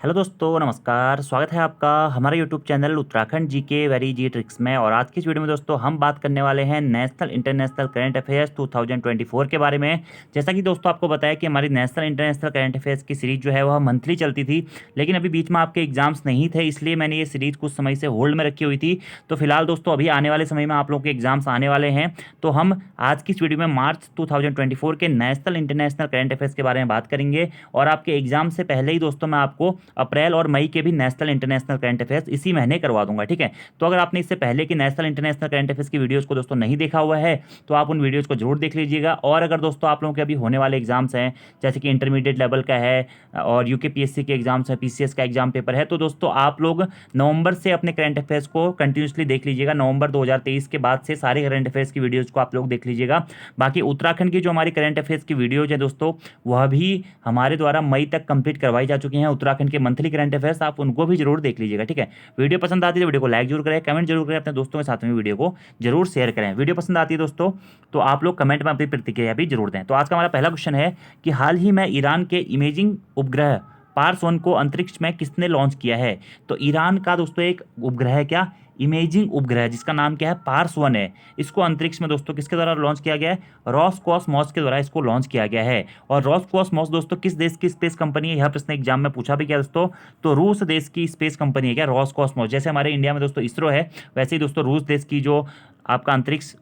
Hello दोस्तों, नमस्कार। स्वागत है आपका हमारे यूट्यूब चैनल उत्तराखंड जी के वेरी जी ट्रिक्स में। और आज की इस वीडियो में दोस्तों हम बात करने वाले हैं नेशनल इंटरनेशनल करंट अफेयर्स 2024 के बारे में। जैसा कि दोस्तों आपको बताया कि हमारी नेशनल इंटरनेशनल करंट अफेयर्स की सीरीज जो है वह मंथली चलती थी, लेकिन अभी बीच में आपके एग्जाम्स नहीं थे, इसलिए मैंने ये सीरीज कुछ समय से होल्ड में रखी हुई थी। तो फिलहाल दोस्तों अभी आने वाले समय में आप लोगों के एग्जाम्स आने वाले हैं, तो हम आज की इस वीडियो में मार्च 2024 के नेशनल इंटरनेशनल करंट अफेयर्स के बारे में बात करेंगे। और आपके एग्जाम से पहले ही दोस्तों मैं आपको अप्रैल और मई के भी नेशनल इंटरनेशनल करंट अफेयर्स इसी महीने करवा दूंगा, ठीक है। तो अगर आपने इससे पहले की नेशनल इंटरनेशनल करंट अफेयर्स की वीडियोस को दोस्तों नहीं देखा हुआ है तो आप उन वीडियोस को जरूर देख लीजिएगा। और अगर दोस्तों आप लोगों के अभी होने वाले एग्जाम्स हैं, जैसे कि इंटरमीडिएट लेवल का है और यूकेपीएससी के एग्जाम्स है, पीसीएस का एग्जाम पेपर है, तो दोस्तों आप लोग नवंबर से अपने करंट अफेयर्स को कंटिन्यूसली देख लीजिएगा। नवंबर 2023 के बाद से सारे करंट अफेयर्स की वीडियोज को आप लोग देख लीजिएगा। बाकी उत्तराखंड की जो हमारी करंट अफेयर्स की वीडियोज है दोस्तों, वह भी हमारे द्वारा मई तक कंप्लीट करवाई जा चुकी हैं। उत्तराखंड के मंथली करंट अफेयर्स आप उनको भी जरूर देख लीजिएगा, ठीक है। वीडियो पसंद आती है तो वीडियो को लाइक जरूर करें, कमेंट जरूर करें, अपने दोस्तों के साथ में वीडियो को जरूर शेयर करें। वीडियो पसंद आती है दोस्तों तो आप लोग कमेंट में अपनी प्रतिक्रिया भी जरूर दें। तो आज का हमारा पहला क्वेश्चन है कि हाल ही में ईरान के इमेजिंग उपग्रह पार्स 1 को अंतरिक्ष में किसने लॉन्च किया है। तो ईरान का दोस्तों एक उपग्रह है, क्या, इमेजिंग उपग्रह, जिसका नाम क्या है, पार्स 1 है। इसको अंतरिक्ष में दोस्तों किसके द्वारा लॉन्च किया गया है, रॉसकॉसमॉस के द्वारा इसको लॉन्च किया गया है। और रॉसकॉसमॉस दोस्तों किस देश की स्पेस कंपनी है, यह प्रश्न एग्जाम में पूछा भी गया दोस्तों। तो रूस देश की स्पेस कंपनी है क्या रॉसकॉसमॉस। जैसे हमारे इंडिया में दोस्तों इसरो है, वैसे ही दोस्तों रूस देश की जो आपका अंतरिक्ष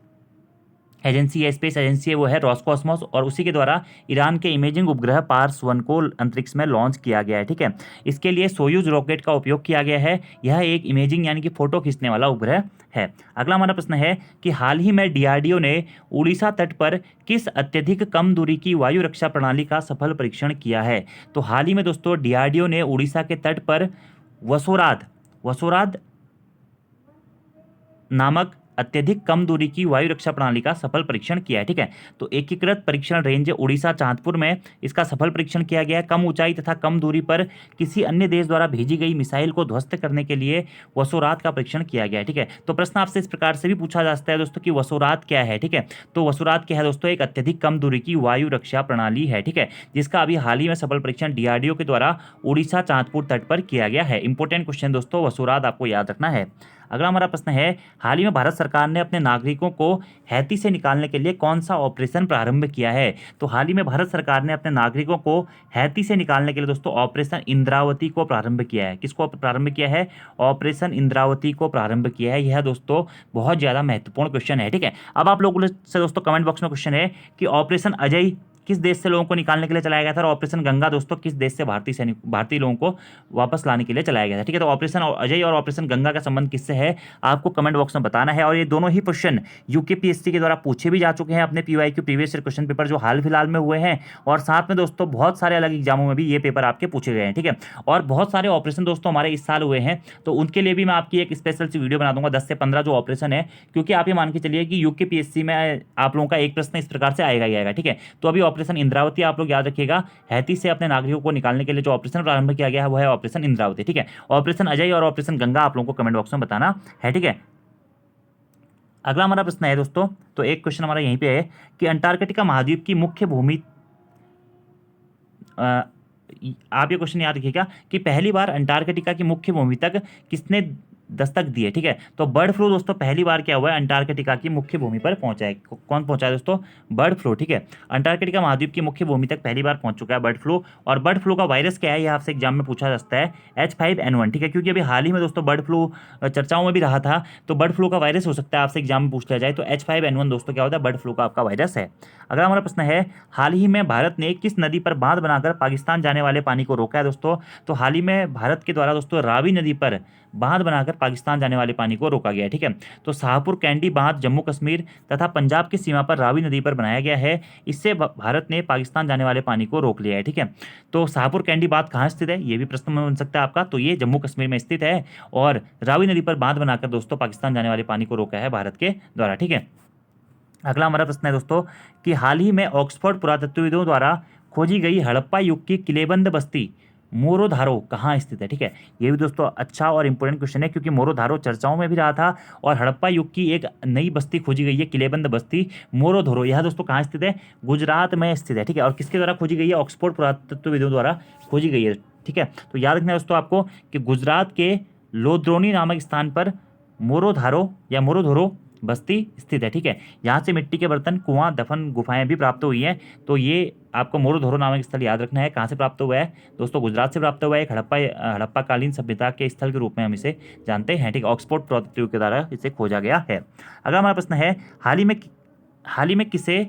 एजेंसी है, स्पेस एजेंसी है, वो है रॉसकॉसमॉस। और उसी के द्वारा ईरान के इमेजिंग उपग्रह पार्स 1 को अंतरिक्ष में लॉन्च किया गया है, ठीक है। इसके लिए सोयूज रॉकेट का उपयोग किया गया है। यह एक इमेजिंग यानी कि फोटो खींचने वाला उपग्रह है। अगला हमारा प्रश्न है कि हाल ही में डीआरडीओ ने उड़ीसा तट पर किस अत्यधिक कम दूरी की वायु रक्षा प्रणाली का सफल परीक्षण किया है। तो हाल ही में दोस्तों डीआरडीओ ने उड़ीसा के तट पर वसोराद वसोराद नामक अत्यधिक कम दूरी की वायु रक्षा प्रणाली का सफल परीक्षण किया है, ठीक है। तो एकीकृत परीक्षण रेंज उड़ीसा चांदपुर में इसका सफल परीक्षण किया गया है। कम ऊंचाई तथा कम दूरी पर किसी अन्य देश द्वारा भेजी गई मिसाइल को ध्वस्त करने के लिए वसोरात का परीक्षण किया गया है, ठीक है। तो प्रश्न आपसे इस प्रकार से भी पूछा जा सकता है दोस्तों कि वसोरात क्या है, ठीक है। तो वसोरात क्या है दोस्तों, एक अत्यधिक कम दूरी की वायु रक्षा प्रणाली है, ठीक है, जिसका अभी हाल ही में सफल परीक्षण डीआरडीओ के द्वारा उड़ीसा चांदपुर तट पर किया गया है। इंपॉर्टेंट क्वेश्चन दोस्तों, वसोरात आपको याद रखना है। अगला हमारा प्रश्न है, हाल ही में भारत सरकार ने अपने नागरिकों को हैती से निकालने के लिए कौन सा ऑपरेशन प्रारंभ किया है। तो हाल ही में भारत सरकार ने अपने नागरिकों को हैती से निकालने के लिए दोस्तों ऑपरेशन इंद्रावती को प्रारंभ किया है। किसको प्रारंभ किया है, ऑपरेशन इंद्रावती को प्रारंभ किया है। यह दोस्तों बहुत ज़्यादा महत्वपूर्ण क्वेश्चन है, ठीक है। अब आप लोगों से दोस्तों कमेंट बॉक्स में क्वेश्चन है कि ऑपरेशन अजय किस देश से लोगों को निकालने के लिए चलाया गया था, और ऑपरेशन गंगा दोस्तों किस देश से भारतीय लोगों को वापस लाने के लिए चलाया गया था, ठीक है। तो ऑपरेशन अजय और ऑपरेशन गंगा का संबंध किससे है, आपको कमेंट बॉक्स में बताना है। और ये दोनों ही क्वेश्चन यूकेपीएससी के द्वारा पूछे भी जा चुके हैं अपने PYQ previous year question paper जो हाल फिलहाल में हुए हैं। और साथ में दोस्तों बहुत सारे अलग एग्जामों में भी ये पेपर आपके पूछे गए हैं, ठीक है। और बहुत सारे ऑपरेशन दोस्तों हमारे इस साल हुए हैं, तो उनके लिए भी मैं आपकी एक स्पेशल सी वीडियो बना दूंगा, 10 से 15 जो ऑपरेशन है। क्योंकि आप ये मान के चलिए कि यूकेपीएससी में आप लोगों का एक प्रश्न इस प्रकार से आएगा ही आएगा, ठीक है। तो अभी ऑपरेशन इंद्रावती आप लोग याद रखिएगा, हैती से अपने नागरिकों को निकालने के लिए जो ऑपरेशन प्रारंभ किया गया है वो है ऑपरेशन इंद्रावती, ठीक है। ऑपरेशन अजय और ऑपरेशन गंगा आप लोगों को कमेंट बॉक्स में बताना है, ठीक है। अगला हमारा प्रश्न है दोस्तों, तो एक क्वेश्चन हमारा यहीं पे है कि अंटार्कटिका महाद्वीप की मुख्य भूमि आप ये क्वेश्चन याद रखिएगा कि पहली बार अंटार्कटिका की मुख्य भूमि तक किसने दस्तक दी है, ठीक है। तो बर्ड फ्लू दोस्तों पहली बार क्या हुआ है, अंटार्कटिका की मुख्य भूमि पर पहुंचा है। कौन पहुंचा है दोस्तों, बर्ड फ्लू, ठीक है। अंटार्कटिका महाद्वीप की मुख्य भूमि तक पहली बार पहुंच चुका है बर्ड फ्लू। और बर्ड फ्लू का वायरस क्या है, यह आपसे एग्जाम में पूछा जा सकता है, H5N1, ठीक है। क्योंकि अभी हाल ही में दोस्तों बर्ड फ्लू चर्चाओं में भी रहा था, तो बर्ड फ्लू का वायरस हो सकता है, आपसे एग्जाम में पूछ लिया जाए। तो H5N1 दोस्तों क्या होता है, बर्ड फ्लू का आपका वायरस है। अगला हमारा प्रश्न है, हाल ही में भारत ने किस नदी पर बांध बनाकर पाकिस्तान जाने वाले पानी को रोका है दोस्तों। तो हाल ही में भारत के द्वारा दोस्तों रावी नदी पर बांध बनाकर पाकिस्तान जाने वाले पानी को रोका गया है, ठीक है। तो शाहपुर कैंडी बांध जम्मू कश्मीर तथा पंजाब की सीमा पर रावी नदी पर बनाया गया है। इससे भारत ने पाकिस्तान जाने वाले पानी को रोक लिया है, ठीक है। तो शाहपुर कैंडी बांध कहाँ स्थित है, ये भी प्रश्न में बन सकता है आपका। तो ये जम्मू कश्मीर में स्थित है और रावी नदी पर बांध बनाकर दोस्तों पाकिस्तान जाने वाले पानी को रोका है भारत के द्वारा, ठीक है। अगला हमारा प्रश्न है दोस्तों कि हाल ही में ऑक्सफोर्ड पुरातत्वविदों द्वारा खोजी गई हड़प्पा युग की किलेबंद बस्ती मोरोधारो कहाँ स्थित है, ठीक है। ये भी दोस्तों अच्छा और इंपॉर्टेंट क्वेश्चन है, क्योंकि मोरोधारो चर्चाओं में भी रहा था। और हड़प्पा युग की एक नई बस्ती खोजी गई है, किलेबंद बस्ती मोरोधोरो। यह दोस्तों कहाँ स्थित है, गुजरात में स्थित है, ठीक है। और किसके द्वारा खोजी गई है, ऑक्सफोर्ड पुरातत्वविदों द्वारा खोजी गई है, ठीक है। तो याद रखना है दोस्तों आपको कि गुजरात के लोद्रोनी नामक स्थान पर मोरोधारो या मोरोधोरो बस्ती स्थित है, ठीक है। यहाँ से मिट्टी के बर्तन, कुआं, दफन गुफाएं भी प्राप्त हुई हैं। तो ये आपको मोरोधोरो नामक स्थल याद रखना है। कहाँ से प्राप्त हुआ है दोस्तों? गुजरात से प्राप्त हुआ है। एक हड़प्पा कालीन सभ्यता के स्थल के रूप में हम इसे जानते हैं, ठीक है। ऑक्सफोर्ड प्रौद्योगिकी के द्वारा इसे खोजा गया है। अगला हमारा प्रश्न है, हाल ही में किसे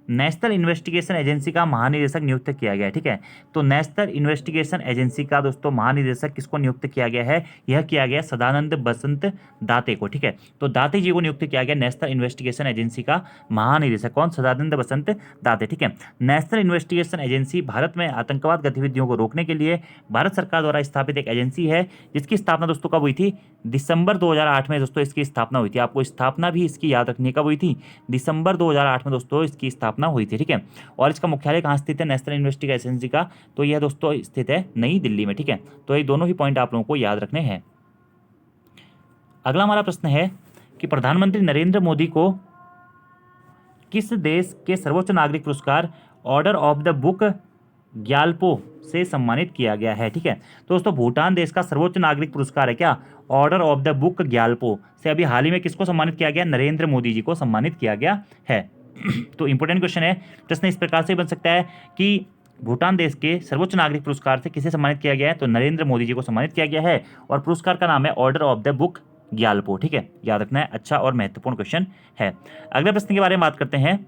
नेशनल इन्वेस्टिगेशन एजेंसी का महानिदेशक नियुक्त किया गया है, ठीक है। तो नेशनल इन्वेस्टिगेशन एजेंसी का दोस्तों महानिदेशक किसको नियुक्त किया गया है? यह किया गया सदानंद बसंत दाते को, ठीक है। तो दाते जी को नियुक्त किया गया नेशनल इन्वेस्टिगेशन एजेंसी का महानिदेशक। कौन? सदानंद बसंत दाते, ठीक है। नेशनल इन्वेस्टिगेशन एजेंसी भारत में आतंकवाद गतिविधियों को रोकने के लिए भारत सरकार द्वारा स्थापित एक एजेंसी है, जिसकी स्थापना दोस्तों कब हुई थी? दिसंबर 2008 में दोस्तों इसकी स्थापना हुई थी। आपको स्थापना भी इसकी याद रखनी कब हुई थी? दिसंबर 2008 में दोस्तों इसकी स्थापना हुई थी, ठीक है। और इसका मुख्यालय कहाँ स्थित है नेशनल इन्वेस्टिगेशन एजेंसी का? तो यह दोस्तों स्थित है नई दिल्ली में, ठीक है। तो ये दोनों ही पॉइंट आप लोगों को याद रखने हैं। अगला हमारा प्रश्न है कि प्रधानमंत्री नरेंद्र मोदी को किस देश के सर्वोच्च नागरिक पुरस्कार order of the book Gyalpo से सम्मानित किया गया है, ठीक है। तो दोस्तों भूटान देश का सर्वोच्च नागरिक पुरस्कार है क्या? Order of the book Gyalpo से अभी हाल ही में किसको सम्मानित किया गया? नरेंद्र मोदी जी को सम्मानित किया गया है। तो इंपॉर्टेंट क्वेश्चन है, प्रश्न इस प्रकार से बन सकता है कि भूटान देश के सर्वोच्च नागरिक पुरस्कार से किसे सम्मानित किया गया है? तो नरेंद्र मोदी जी को सम्मानित किया गया है और पुरस्कार का नाम है order of the book Gyalpo, ठीक है। याद रखना है, अच्छा और महत्वपूर्ण क्वेश्चन है। अगले प्रश्न के बारे में बात करते हैं।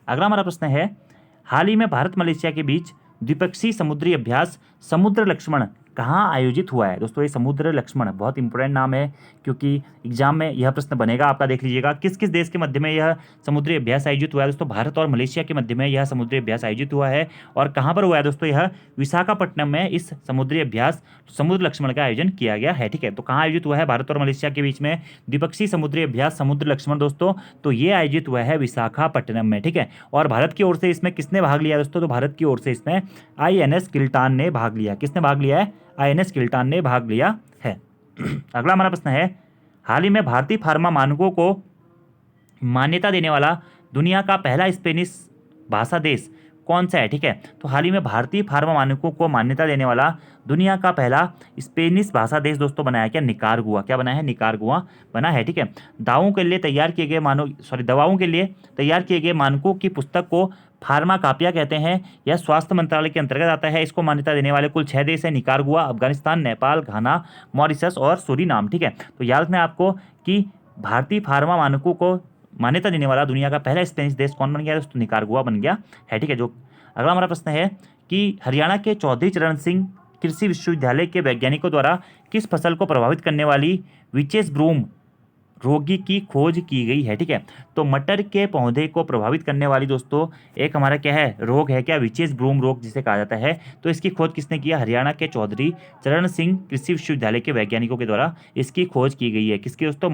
अगला हमारा प्रश्न है, हाल ही में भारत मलेशिया के बीच द्विपक्षीय समुद्री अभ्यास समुद्र लक्ष्मण कहाँ आयोजित हुआ है? दोस्तों ये समुद्र लक्ष्मण बहुत इंपॉर्टेंट नाम है, क्योंकि एग्जाम में यह प्रश्न बनेगा आपका। देख लीजिएगा किस किस देश के मध्य में यह समुद्री अभ्यास आयोजित हुआ है? दोस्तों भारत और मलेशिया के मध्य में यह समुद्री अभ्यास आयोजित हुआ है। और कहाँ पर हुआ है दोस्तों? यह विशाखापट्टनम में इस समुद्री अभ्यास समुद्र लक्ष्मण का आयोजन किया गया है, ठीक है। तो कहाँ आयोजित हुआ है भारत और मलेशिया के बीच में द्विपक्षीय समुद्री अभ्यास समुद्र लक्ष्मण दोस्तों? तो ये आयोजित हुआ है विशाखापट्टनम में, ठीक है। और भारत की ओर से इसमें किसने भाग लिया दोस्तों? तो भारत की ओर से इसमें INS किल्टान ने भाग लिया। किसने भाग लिया है? INS किल्टान ने भाग लिया है। अगला हमारा प्रश्न है, हाल ही में भारतीय फार्मा मानकों को मान्यता देने वाला दुनिया का पहला स्पेनिश भाषा देश कौन सा है, ठीक है। तो हाल ही में भारतीय फार्मा मानकों को मान्यता देने वाला दुनिया का पहला स्पेनिश भाषा देश दोस्तों बनाया क्या? निकारागुआ। क्या बना है? निकारागुआ बना है, ठीक है। दवाओं के लिए तैयार किए गए मानकों की पुस्तक को फार्माकापिया कहते हैं। यह स्वास्थ्य मंत्रालय के अंतर्गत आता है। इसको मान्यता देने वाले कुल 6 देश हैं, निकारागुआ, अफगानिस्तान, नेपाल, घाना, मॉरिशस और सूरीनाम, ठीक है। तो याद रखना है आपको कि भारतीय फार्मा मानकों को मान्यता देने वाला दुनिया का पहला स्पेनिश देश कौन बन गया? दोस्तों निकारागुआ बन गया है, ठीक है। जो अगला हमारा प्रश्न है कि हरियाणा के चौधरी चरण सिंह कृषि विश्वविद्यालय के वैज्ञानिकों द्वारा किस फसल को प्रभावित करने वाली विचेस ब्रूम रोगी की खोज की गई है, ठीक है। तो मटर के पौधे को प्रभावित करने वाली दोस्तों एक हमारा क्या है? रोग है क्या? विचेस ब्रूम रोग जिसे कहा जाता है। तो इसकी खोज किसने किया? हरियाणा के चौधरी चरण सिंह कृषि विश्वविद्यालय के वैज्ञानिकों के द्वारा इसकी खोज की गई है। किसकी दोस्तों?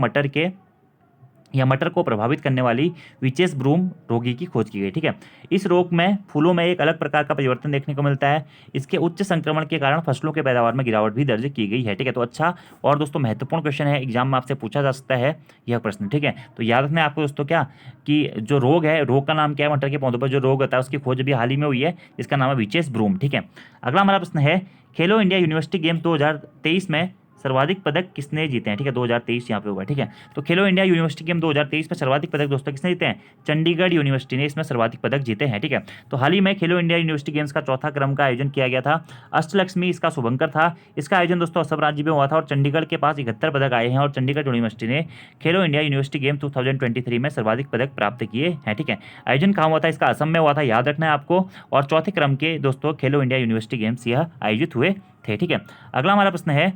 मटर को प्रभावित करने वाली विचेस ब्रूम रोगी की खोज की गई, ठीक है। इस रोग में फूलों में एक अलग प्रकार का परिवर्तन देखने को मिलता है। इसके उच्च संक्रमण के कारण फसलों के पैदावार में गिरावट भी दर्ज की गई है, ठीक है। तो अच्छा और दोस्तों महत्वपूर्ण क्वेश्चन है, एग्जाम में आपसे पूछा जा सकता है यह प्रश्न, ठीक है। तो याद रखना है आपको दोस्तों क्या कि जो रोग है, रोग का नाम क्या है? मटर के पौधों पर जो रोग होता है उसकी खोज अभी हाल ही में हुई है, इसका नाम है विचेस ब्रूम, ठीक है। अगला हमारा प्रश्न है, खेलो इंडिया यूनिवर्सिटी गेम्स 2023 में सर्वाधिक पदक किसने जीते हैं, ठीक है। 2023 यहाँ पे हुआ है, ठीक है। तो खेलो इंडिया यूनिवर्सिटी गेम 2023 में सर्वाधिक पदक दोस्तों किसने जीते हैं? चंडीगढ़ यूनिवर्सिटी ने इसमें सर्वाधिक पदक जीते हैं, ठीक है। तो हाल ही में खेलो इंडिया यूनिवर्सिटी गेम्स का चौथा क्रम का आयोजन किया गया था। अष्टलक्ष्मी इसका शुभंकर था। इसका आयोजन दोस्तों असम राज्य में हुआ था और चंडीगढ़ के पास 71 पदक आए हैं और चंडीगढ़ यूनिवर्सिटी ने खेलो इंडिया यूनिवर्सिटी गेम 2023 में सर्वाधिक पदक प्राप्त किए हैं, ठीक है। आयोजन कहाँ हुआ था? इसका असम में हुआ था, याद रखना है आपको। और चौथे क्रम के दोस्तों खेलो इंडिया यूनिवर्सिटी गेम्स यह आयोजित हुए थे, ठीक है। अगला हमारा प्रश्न है,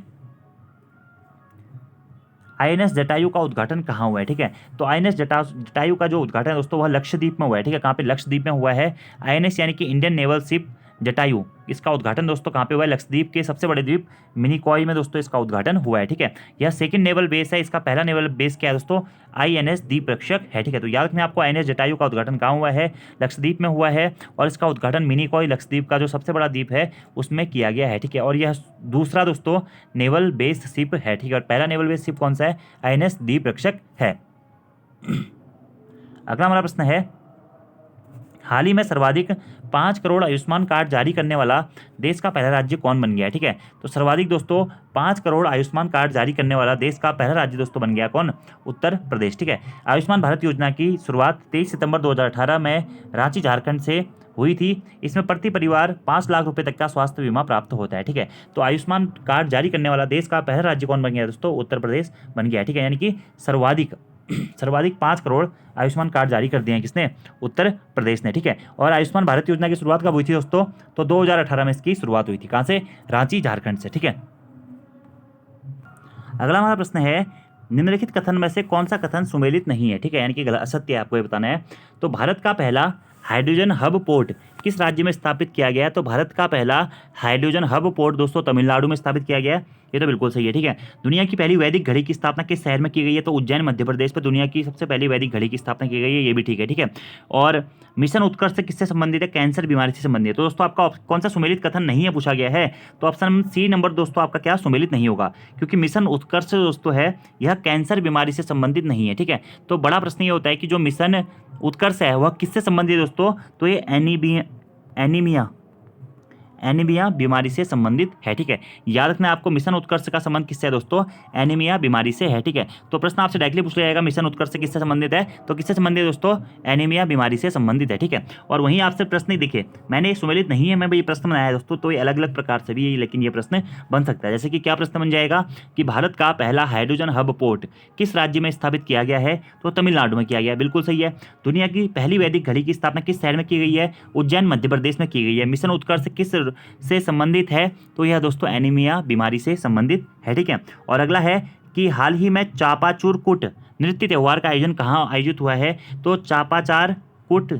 INS जटायु का उद्घाटन कहाँ हुआ है, ठीक है। तो INS जटायु का जो उद्घाटन है दोस्तों वह लक्षद्वीप में हुआ है, ठीक है। कहाँ पे? लक्षद्वीप में हुआ है। INS यानी कि इंडियन नेवल शिप जटायु, इसका उद्घाटन दोस्तों कहाँ पे हुआ है? लक्षद्वीप के सबसे बड़े द्वीप मिनिकॉय में दोस्तों इसका उद्घाटन हुआ है, ठीक है। यह सेकंड नेवल बेस है। इसका पहला नेवल बेस क्या है दोस्तों? INS दीप रक्षक है, ठीक है। तो याद रखना आपको INS जटायु का उद्घाटन कहाँ हुआ है? लक्षद्वीप में हुआ है और इसका उद्घाटन मिनिकॉय लक्षद्वीप का जो सबसे बड़ा द्वीप है उसमें किया गया है, ठीक है। और यह दूसरा दोस्तों नेवल बेस शिप है, ठीक है। और पहला नेवल बेस शिप कौन सा है? INS दीप रक्षक है। अगला हमारा प्रश्न है, हाल ही में सर्वाधिक 5 करोड़ आयुष्मान कार्ड जारी करने वाला देश का पहला राज्य कौन बन गया है, ठीक है। तो सर्वाधिक दोस्तों 5 करोड़ आयुष्मान कार्ड जारी करने वाला देश का पहला राज्य दोस्तों बन गया कौन? उत्तर प्रदेश, ठीक है। आयुष्मान भारत योजना की शुरुआत 23 सितंबर 2018 में रांची झारखंड से हुई थी। इसमें प्रति परिवार 5 लाख रुपए तक का स्वास्थ्य बीमा प्राप्त होता है, ठीक है। तो आयुष्मान कार्ड जारी करने वाला देश का पहला राज्य कौन बन गया दोस्तों? उत्तर प्रदेश बन गया, ठीक है। यानी कि सर्वाधिक 5 करोड़ आयुष्मान कार्ड जारी कर दिए हैं किसने? उत्तर प्रदेश ने, ठीक है। और आयुष्मान भारत योजना की शुरुआत कब हुई थी दोस्तों? तो 2018 में इसकी शुरुआत हुई थी। कहाँ से? रांची झारखंड से, ठीक है। अगला हमारा प्रश्न है, निम्नलिखित कथन में से कौन सा कथन सुमेलित नहीं है, ठीक है, यानी कि गलत असत्य है, आपको ये बताना है। तो भारत का पहला हाइड्रोजन हब पोर्ट किस राज्य में स्थापित किया गया है? तो भारत का पहला हाइड्रोजन हब पोर्ट दोस्तों तमिलनाडु में स्थापित किया गया है। ये तो बिल्कुल सही है, ठीक है। दुनिया की पहली वैदिक घड़ी की स्थापना किस शहर में की गई है? तो उज्जैन मध्य प्रदेश में दुनिया की सबसे पहली वैदिक घड़ी की स्थापना की गई है, ये भी ठीक है, ठीक है। और मिशन उत्कर्ष से किससे संबंधित है? कैंसर बीमारी से संबंधित है। तो दोस्तों आपका कौन सा सुमेलित कथन नहीं है पूछा गया है? तो ऑप्शन सी नंबर दोस्तों आपका क्या सुमेलित नहीं होगा, क्योंकि मिशन उत्कर्ष दोस्तों है यह कैंसर बीमारी से संबंधित नहीं है, ठीक है। तो बड़ा प्रश्न ये होता है कि जो मिशन उत्कर्ष है वह किससे संबंधित है दोस्तों? तो ये एनीमिया बीमारी से संबंधित है, ठीक है। याद रखना आपको मिशन उत्कर्ष का संबंध किससे है दोस्तों? एनीमिया बीमारी से है, ठीक है। तो प्रश्न आपसे डायरेक्टली पूछ लिया जाएगा मिशन उत्कर्ष से किससे संबंधित है? तो किससे संबंधित है दोस्तों? एनीमिया बीमारी से संबंधित है, ठीक है। और वहीं आपसे प्रश्न देखिए, मैंने सुमेलित नहीं है, मैं भाई प्रश्न बनाया है दोस्तों, तो ये अलग अलग प्रकार से भी है, लेकिन ये प्रश्न बन सकता है। जैसे कि क्या प्रश्न बन जाएगा कि भारत का पहला हाइड्रोजन हब पोर्ट किस राज्य में स्थापित किया गया है? तो तमिलनाडु में किया गया, बिल्कुल सही है। दुनिया की पहली वैदिक घड़ी की स्थापना किस शहर में की गई है? उज्जैन मध्य प्रदेश में की गई है। मिशन उत्कर्ष किस से संबंधित है? तो यह दोस्तों एनीमिया बीमारी से संबंधित है, ठीक है। और अगला है कि हाल ही में चापाचूर कुट नृत्य त्योहार का आयोजन कहाँ आयोजित हुआ है? तो चापाचार कुट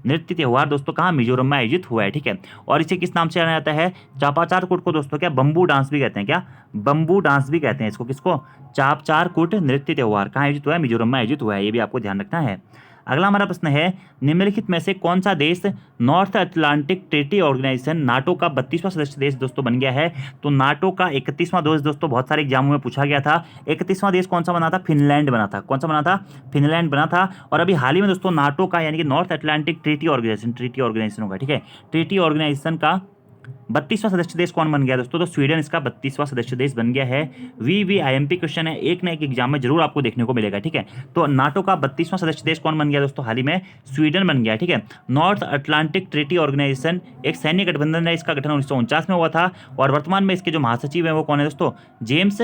नृत्य त्योहार दोस्तों कहाँ? मिजोरम में आयोजित हुआ है, ठीक है। और इसे किस नाम से जाना जाता है? चापाचार कुट को दोस्तों क्या बम्बू डांस भी कहते हैं? क्या बम्बू डांस भी कहते हैं इसको? किसको? चापचार कुट नृत्य त्योहार कहाँ आयोजित हुआ है? मिजोरम में आयोजित हुआ है, ये भी आपको ध्यान रखना है। अगला हमारा प्रश्न है, निम्नलिखित में से कौन सा देश North Atlantic Treaty Organization NATO का 32वां सदस्य देश दोस्तों बन गया है? तो नाटो का 31वां देश दोस्तों बहुत सारे एग्जामों में पूछा गया था। 31वां देश कौन सा बना था? फिनलैंड बना था। कौन सा बना था? फिनलैंड बना था। और अभी हाल ही में दोस्तों नाटो का यानी कि नॉर्थ अटलांटिक ट्रीटी ऑर्गेनाइजेशन होगा, ठीक है। ट्रीटी ऑर्गेनाइजेशन का 32वां सदस्य देश कौन बन गया दोस्तों? तो स्वीडन इसका 32वां सदस्य देश बन गया है। VVIMP क्वेश्चन है, एक ना एक एग्जाम में जरूर आपको देखने को मिलेगा, ठीक है। तो नाटो का 32वां सदस्य देश कौन बन गया दोस्तों? हाल ही में स्वीडन बन गया, ठीक है। नॉर्थ अटलांटिक ट्रीटी ऑर्गेनाइजेशन एक सैन्य गठबंधन है, इसका गठन 1949 में हुआ था। और वर्तमान में इसके जो महासचिव हैं वो कौन है दोस्तों? जेम्स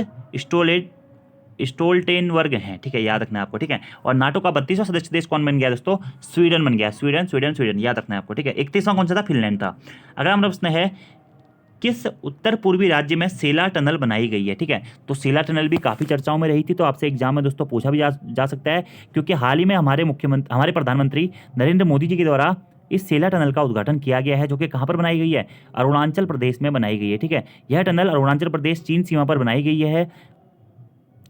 स्टोल्टेनबर्ग हैं, ठीक है, याद रखना है आपको, ठीक है। और नाटो का 32वां सदस्य देश कौन बन गया दोस्तों? स्वीडन बन गया। स्वीडन याद रखना है आपको, ठीक है। 31वां कौन सा था? फिनलैंड था। अगला हमारा प्रश्न है, किस उत्तर पूर्वी राज्य में सेला टनल बनाई गई है, ठीक है। तो सेला टनल भी काफ़ी चर्चाओं में रही थी, तो आपसे एग्जाम में दोस्तों पूछा भी जा सकता है, क्योंकि हाल ही में हमारे प्रधानमंत्री नरेंद्र मोदी जी के द्वारा इस सेला टनल का उद्घाटन किया गया है, जो कि कहाँ पर बनाई गई है? अरुणाचल प्रदेश में बनाई गई है, ठीक है। यह टनल अरुणाचल प्रदेश चीन सीमा पर बनाई गई है।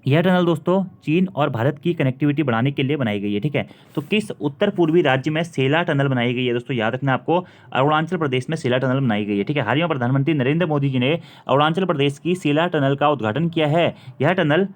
यह टनल दोस्तों चीन और भारत की कनेक्टिविटी बढ़ाने के लिए बनाई गई है, ठीक है। तो किस उत्तर पूर्वी राज्य में सेला टनल बनाई गई है दोस्तों? याद रखना आपको, अरुणाचल प्रदेश में सेला टनल बनाई गई है, ठीक है। हाल ही में प्रधानमंत्री नरेंद्र मोदी जी ने अरुणाचल प्रदेश की सेला टनल का उद्घाटन किया है। यह टनल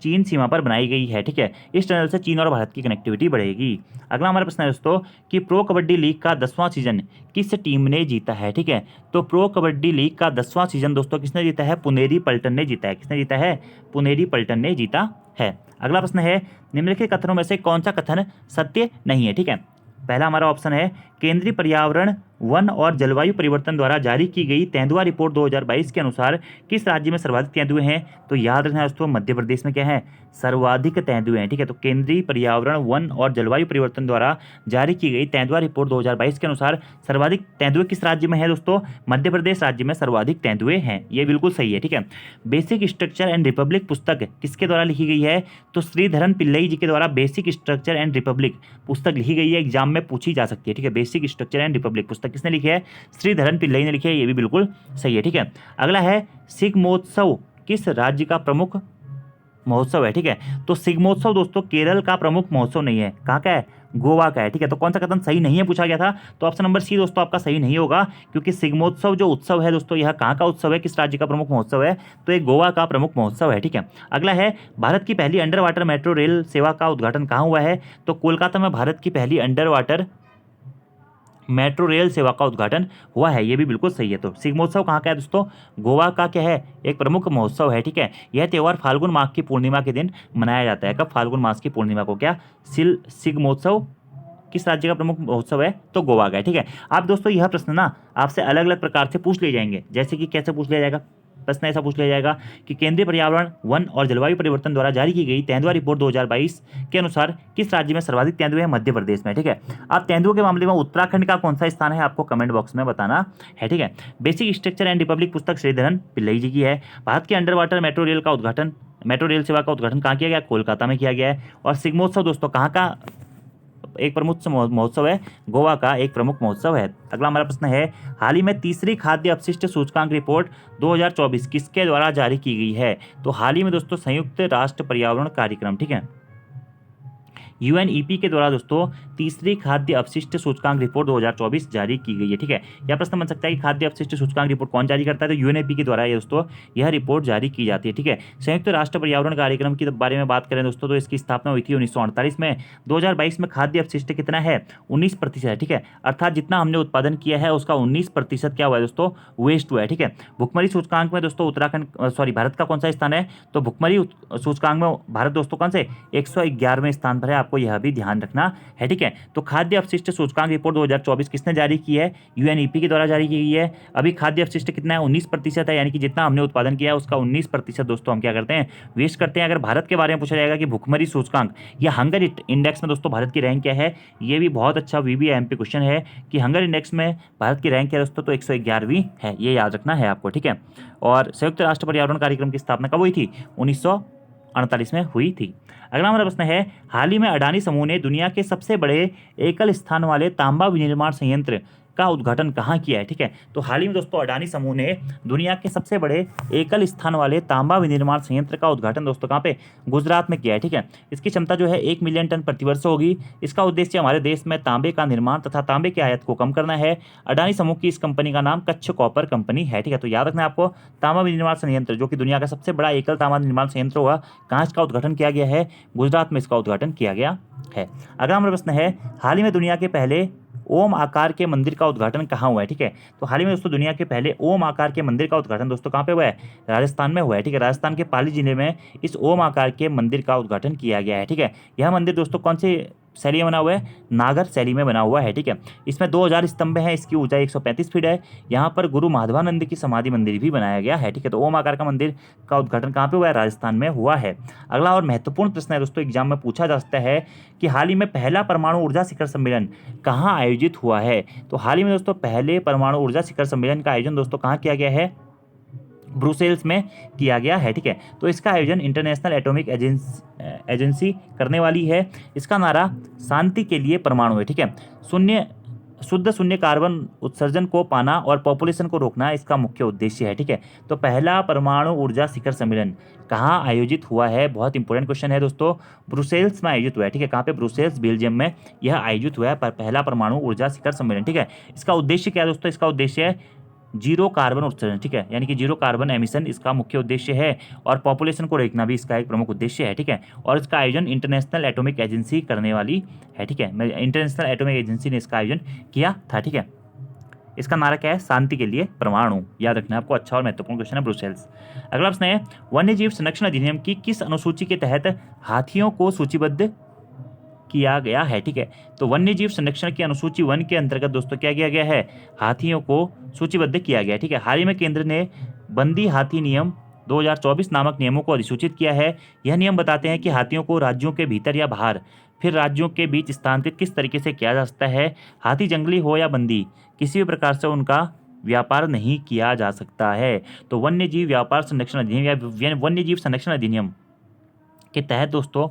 चीन सीमा पर बनाई गई है, ठीक है। इस टनल से चीन और भारत की कनेक्टिविटी बढ़ेगी। अगला हमारा प्रश्न है दोस्तों कि प्रो कबड्डी लीग का 10वां सीजन किस टीम ने जीता है, ठीक है। तो प्रो कबड्डी लीग का 10वां सीजन दोस्तों किसने जीता है? पुनेरी पल्टन ने जीता है। किसने जीता है? पुनेरी पल्टन ने जीता है। अगला प्रश्न है, निम्नलिखित कथनों में से कौन सा कथन सत्य नहीं है, ठीक है। पहला हमारा ऑप्शन है, केंद्रीय पर्यावरण वन और जलवायु परिवर्तन द्वारा जारी की गई तेंदुआ रिपोर्ट 2022 के अनुसार किस राज्य में सर्वाधिक तेंदुए हैं? तो याद रखना दोस्तों मध्य प्रदेश में क्या है? सर्वाधिक तेंदुए हैं, ठीक है। तो केंद्रीय पर्यावरण वन और जलवायु परिवर्तन द्वारा जारी की गई तेंदुआ रिपोर्ट 2022 के अनुसार सर्वाधिक तेंदुए किस राज्य में है दोस्तों? मध्य प्रदेश राज्य में सर्वाधिक तेंदुए हैं, ये बिल्कुल सही है, ठीक है। बेसिक स्ट्रक्चर एंड रिपब्लिक पुस्तक किसके द्वारा लिखी गई है? तो श्रीधरन पिल्लई जी के द्वारा बेसिक स्ट्रक्चर एंड रिपब्लिक पुस्तक लिखी गई है, एग्जाम में पूछी जा सकती है, ठीक है। बेसिक स्ट्रक्चर एंड रिपब्लिक पुस्तक किसने लिखी है? श्रीधरन पिल्लई ने लिखी है, ये भी बिल्कुल सही है, ठीक है। अगला है, सिग्मोत्सव किस राज्य का प्रमुख महोत्सव है, ठीक है। तो सिग्मोत्सव दोस्तों केरल का प्रमुख महोत्सव नहीं है, कहाँ का है? गोवा का है, ठीक है। तो कौन सा कथन सही नहीं है पूछा गया था? तो ऑप्शन नंबर सी दोस्तों आपका सही नहीं होगा, क्योंकि सिग्मोत्सव जो उत्सव है दोस्तों यह कहाँ का उत्सव है? किस राज्य का प्रमुख महोत्सव है? तो ये गोवा का प्रमुख महोत्सव है, ठीक है। अगला है, भारत की पहली अंडर वाटर मेट्रो रेल सेवा का उद्घाटन कहाँ हुआ है? तो कोलकाता में भारत की पहली अंडर वाटर मेट्रो रेल सेवा का उद्घाटन हुआ है। ये भी बिल्कुल सही है। तो शिग्मोत्सव कहाँ का है दोस्तों? गोवा का क्या है? एक प्रमुख महोत्सव है, ठीक है। यह त्यौहार फाल्गुन माह की पूर्णिमा के दिन मनाया जाता है। कब? फाल्गुन मास की पूर्णिमा को क्या शिग्मोत्सव किस राज्य का प्रमुख महोत्सव है? तो गोवा का है, ठीक है। आप दोस्तों यह प्रश्न ना आपसे अलग अलग प्रकार से पूछ लिए जाएंगे। जैसे कि कैसे पूछ लिया जाएगा? प्रश्न ऐसा पूछ लिया जाएगा कि केंद्रीय पर्यावरण, वन और जलवायु परिवर्तन द्वारा जारी की गई तेंदुआ रिपोर्ट 2022 के अनुसार किस राज्य में सर्वाधिक तेंदुए हैं? मध्य प्रदेश में, ठीक है। आप तेंदुओं के मामले में उत्तराखंड का कौन सा स्थान है आपको कमेंट बॉक्स में बताना है, ठीक है। बेसिक स्ट्रक्चर एंड रिपब्लिक पुस्तक श्रीधरन पिल्लई जी की है। भारत के अंडर वाटर मेट्रो रेल सेवा का उद्घाटन कहाँ किया गया? कोलकाता में किया गया है। और शिग्मोत्सव दोस्तों कहाँ का एक प्रमुख महोत्सव है? गोवा का एक प्रमुख महोत्सव है। अगला हमारा प्रश्न है, हाल ही में तीसरी खाद्य अपशिष्ट सूचकांक रिपोर्ट 2024 किसके द्वारा जारी की गई है? तो हाल ही में दोस्तों संयुक्त राष्ट्र पर्यावरण कार्यक्रम, ठीक है, यूएनईपी के द्वारा दोस्तों तीसरी खाद्य अपशिष्ट सूचकांक रिपोर्ट 2024 जारी की गई है, ठीक है। यह प्रश्न बन सकता है कि खाद्य अपशिष्ट सूचकांक रिपोर्ट कौन जारी करता है? तो यूएनईपी के द्वारा ये दोस्तों यह रिपोर्ट जारी की जाती है, ठीक है। संयुक्त राष्ट्र पर्यावरण कार्यक्रम के बारे में बात करें दोस्तों तो इसकी स्थापना हुई थी 1948 में। 2022 में खाद्य अपशिष्ट कितना है? 19% है, ठीक है। अर्थात जितना हमने उत्पादन किया है उसका 19% क्या हुआ है दोस्तों? वेस्ट हुआ है, ठीक है। भुखमरी सूचकांक में दोस्तों भारत का कौन सा स्थान है? तो भुखमरी सूचकांक में भारत दोस्तों कौन से 111वें स्थान पर है। आपको यह भी ध्यान रखना है, ठीक है। तो खाद्य अपशिष्ट सूचकांक रिपोर्ट 2024 किसने जारी की है? यूएनईपी के द्वारा जारी की गई है। अभी खाद्य अपशिष्ट कितना है? 19% है, यानी कि जितना हमने उत्पादन किया है उसका 19% दोस्तों हम क्या करते हैं? वेस्ट करते हैं। अगर भारत के बारे में पूछा जाएगा कि भुखमरी सूचकांक या हंगर इंडेक्स में दोस्तों भारत की रैंक क्या है? ये भी बहुत अच्छा VBIMP क्वेश्चन है कि हंगर इंडेक्स में भारत की रैंक क्या है दोस्तों? तो 111वीं है, ये याद रखना है आपको, ठीक है। और संयुक्त राष्ट्र पर्यावरण कार्यक्रम की स्थापना कब हुई थी? 1948 में हुई थी। अगला हमारा प्रश्न है, हाल ही में अडानी समूह ने दुनिया के सबसे बड़े एकल स्थान वाले तांबा विनिर्माण संयंत्र का उद्घाटन कहाँ किया है? ठीक है, तो हाल ही में दोस्तों अडानी समूह ने दुनिया के सबसे बड़े एकल स्थान वाले तांबा विनिर्माण संयंत्र का उद्घाटन दोस्तों कहाँ पे? गुजरात में किया है। ठीक है, इसकी क्षमता जो है 1 मिलियन टन प्रतिवर्ष होगी। इसका उद्देश्य हमारे देश में तांबे का निर्माण तथा तांबे के आयात को कम करना है। अडानी समूह की इस कंपनी का नाम कच्छ कॉपर कंपनी है। ठीक है, तो याद रखना है आपको, तांबा विनिर्माण संयंत्र जो कि दुनिया का सबसे बड़ा एकल तांबा निर्माण संयंत्र होगा, कहाँ इसका उद्घाटन किया गया है? गुजरात में इसका उद्घाटन किया गया है। अगला हमारा प्रश्न है, हाल ही में दुनिया के पहले ओम आकार के मंदिर का उद्घाटन कहाँ हुआ है? ठीक है, तो हाल ही में दोस्तों दुनिया के पहले ओम आकार के मंदिर का उद्घाटन दोस्तों कहाँ पे हुआ है? राजस्थान में हुआ है। ठीक है, राजस्थान के पाली जिले में इस ओम आकार के मंदिर का उद्घाटन किया गया है। ठीक है, यह मंदिर दोस्तों कौन सी शैली में बना हुआ है? नागर शैली में बना हुआ है। ठीक है, इसमें 2000 स्तंभ हैं, इसकी ऊंचाई 135 फीट है। यहाँ पर गुरु माधवानंद की समाधि मंदिर भी बनाया गया है। ठीक है, तो ओम आकार का मंदिर का उद्घाटन कहाँ पे हुआ है? राजस्थान में हुआ है। अगला और महत्वपूर्ण प्रश्न है दोस्तों, एग्जाम में पूछा जा सकता है कि हाल ही में पहला परमाणु ऊर्जा शिखर सम्मेलन कहाँ आयोजित हुआ है? तो हाल ही में दोस्तों पहले परमाणु ऊर्जा शिखर सम्मेलन का आयोजन दोस्तों कहाँ किया गया है? ब्रुसेल्स में किया गया है। ठीक है, तो इसका आयोजन इंटरनेशनल एटॉमिक एजेंसी करने वाली है। इसका नारा शांति के लिए परमाणु है। ठीक है, शुद्ध शून्य कार्बन उत्सर्जन को पाना और पॉपुलेशन को रोकना इसका मुख्य उद्देश्य है। ठीक है, तो पहला परमाणु ऊर्जा शिखर सम्मेलन कहाँ आयोजित हुआ है? बहुत इंपॉर्टेंट क्वेश्चन है दोस्तों, ब्रुसेल्स में आयोजित हुआ है। ठीक है, कहाँ पे? ब्रुसेल्स बेल्जियम में यह आयोजित हुआ है पहला परमाणु ऊर्जा शिखर सम्मेलन। ठीक है, इसका उद्देश्य क्या है दोस्तों? इसका उद्देश्य है जीरो कार्बन उत्सर्जन। ठीक है, यानी कि जीरो कार्बन एमिशन इसका मुख्य उद्देश्य है, और पॉपुलेशन को रोकना भी इसका एक प्रमुख उद्देश्य है। ठीक है, और इसका आयोजन इंटरनेशनल एटॉमिक एजेंसी करने वाली है। ठीक है, इंटरनेशनल एटॉमिक एजेंसी ने इसका आयोजन किया था। ठीक है, इसका नारा क्या है? शांति के लिए परमाणु। याद रखना आपको, अच्छा और महत्वपूर्ण क्वेश्चन है ब्रुसेल्स। अगला प्रश्न है, वन्य जीव संरक्षण अधिनियम की किस अनुसूची के तहत हाथियों को सूचीबद्ध किया गया है? ठीक है, तो वन्य जीव संरक्षण की अनुसूची 1 के अंतर्गत दोस्तों क्या किया गया है? हाथियों को सूचीबद्ध किया गया है। ठीक है, हाल ही में केंद्र ने बंदी हाथी नियम 2024 नामक नियमों को अधिसूचित किया है। यह नियम बताते हैं कि हाथियों को राज्यों के भीतर या बाहर फिर राज्यों के बीच स्थानांतरित किस तरीके से किया जा सकता है। हाथी जंगली हो या बंदी, किसी भी प्रकार से उनका व्यापार नहीं किया जा सकता है। तो वन्य जीव व्यापार संरक्षण अधिनियम या वन्य जीव संरक्षण अधिनियम के तहत दोस्तों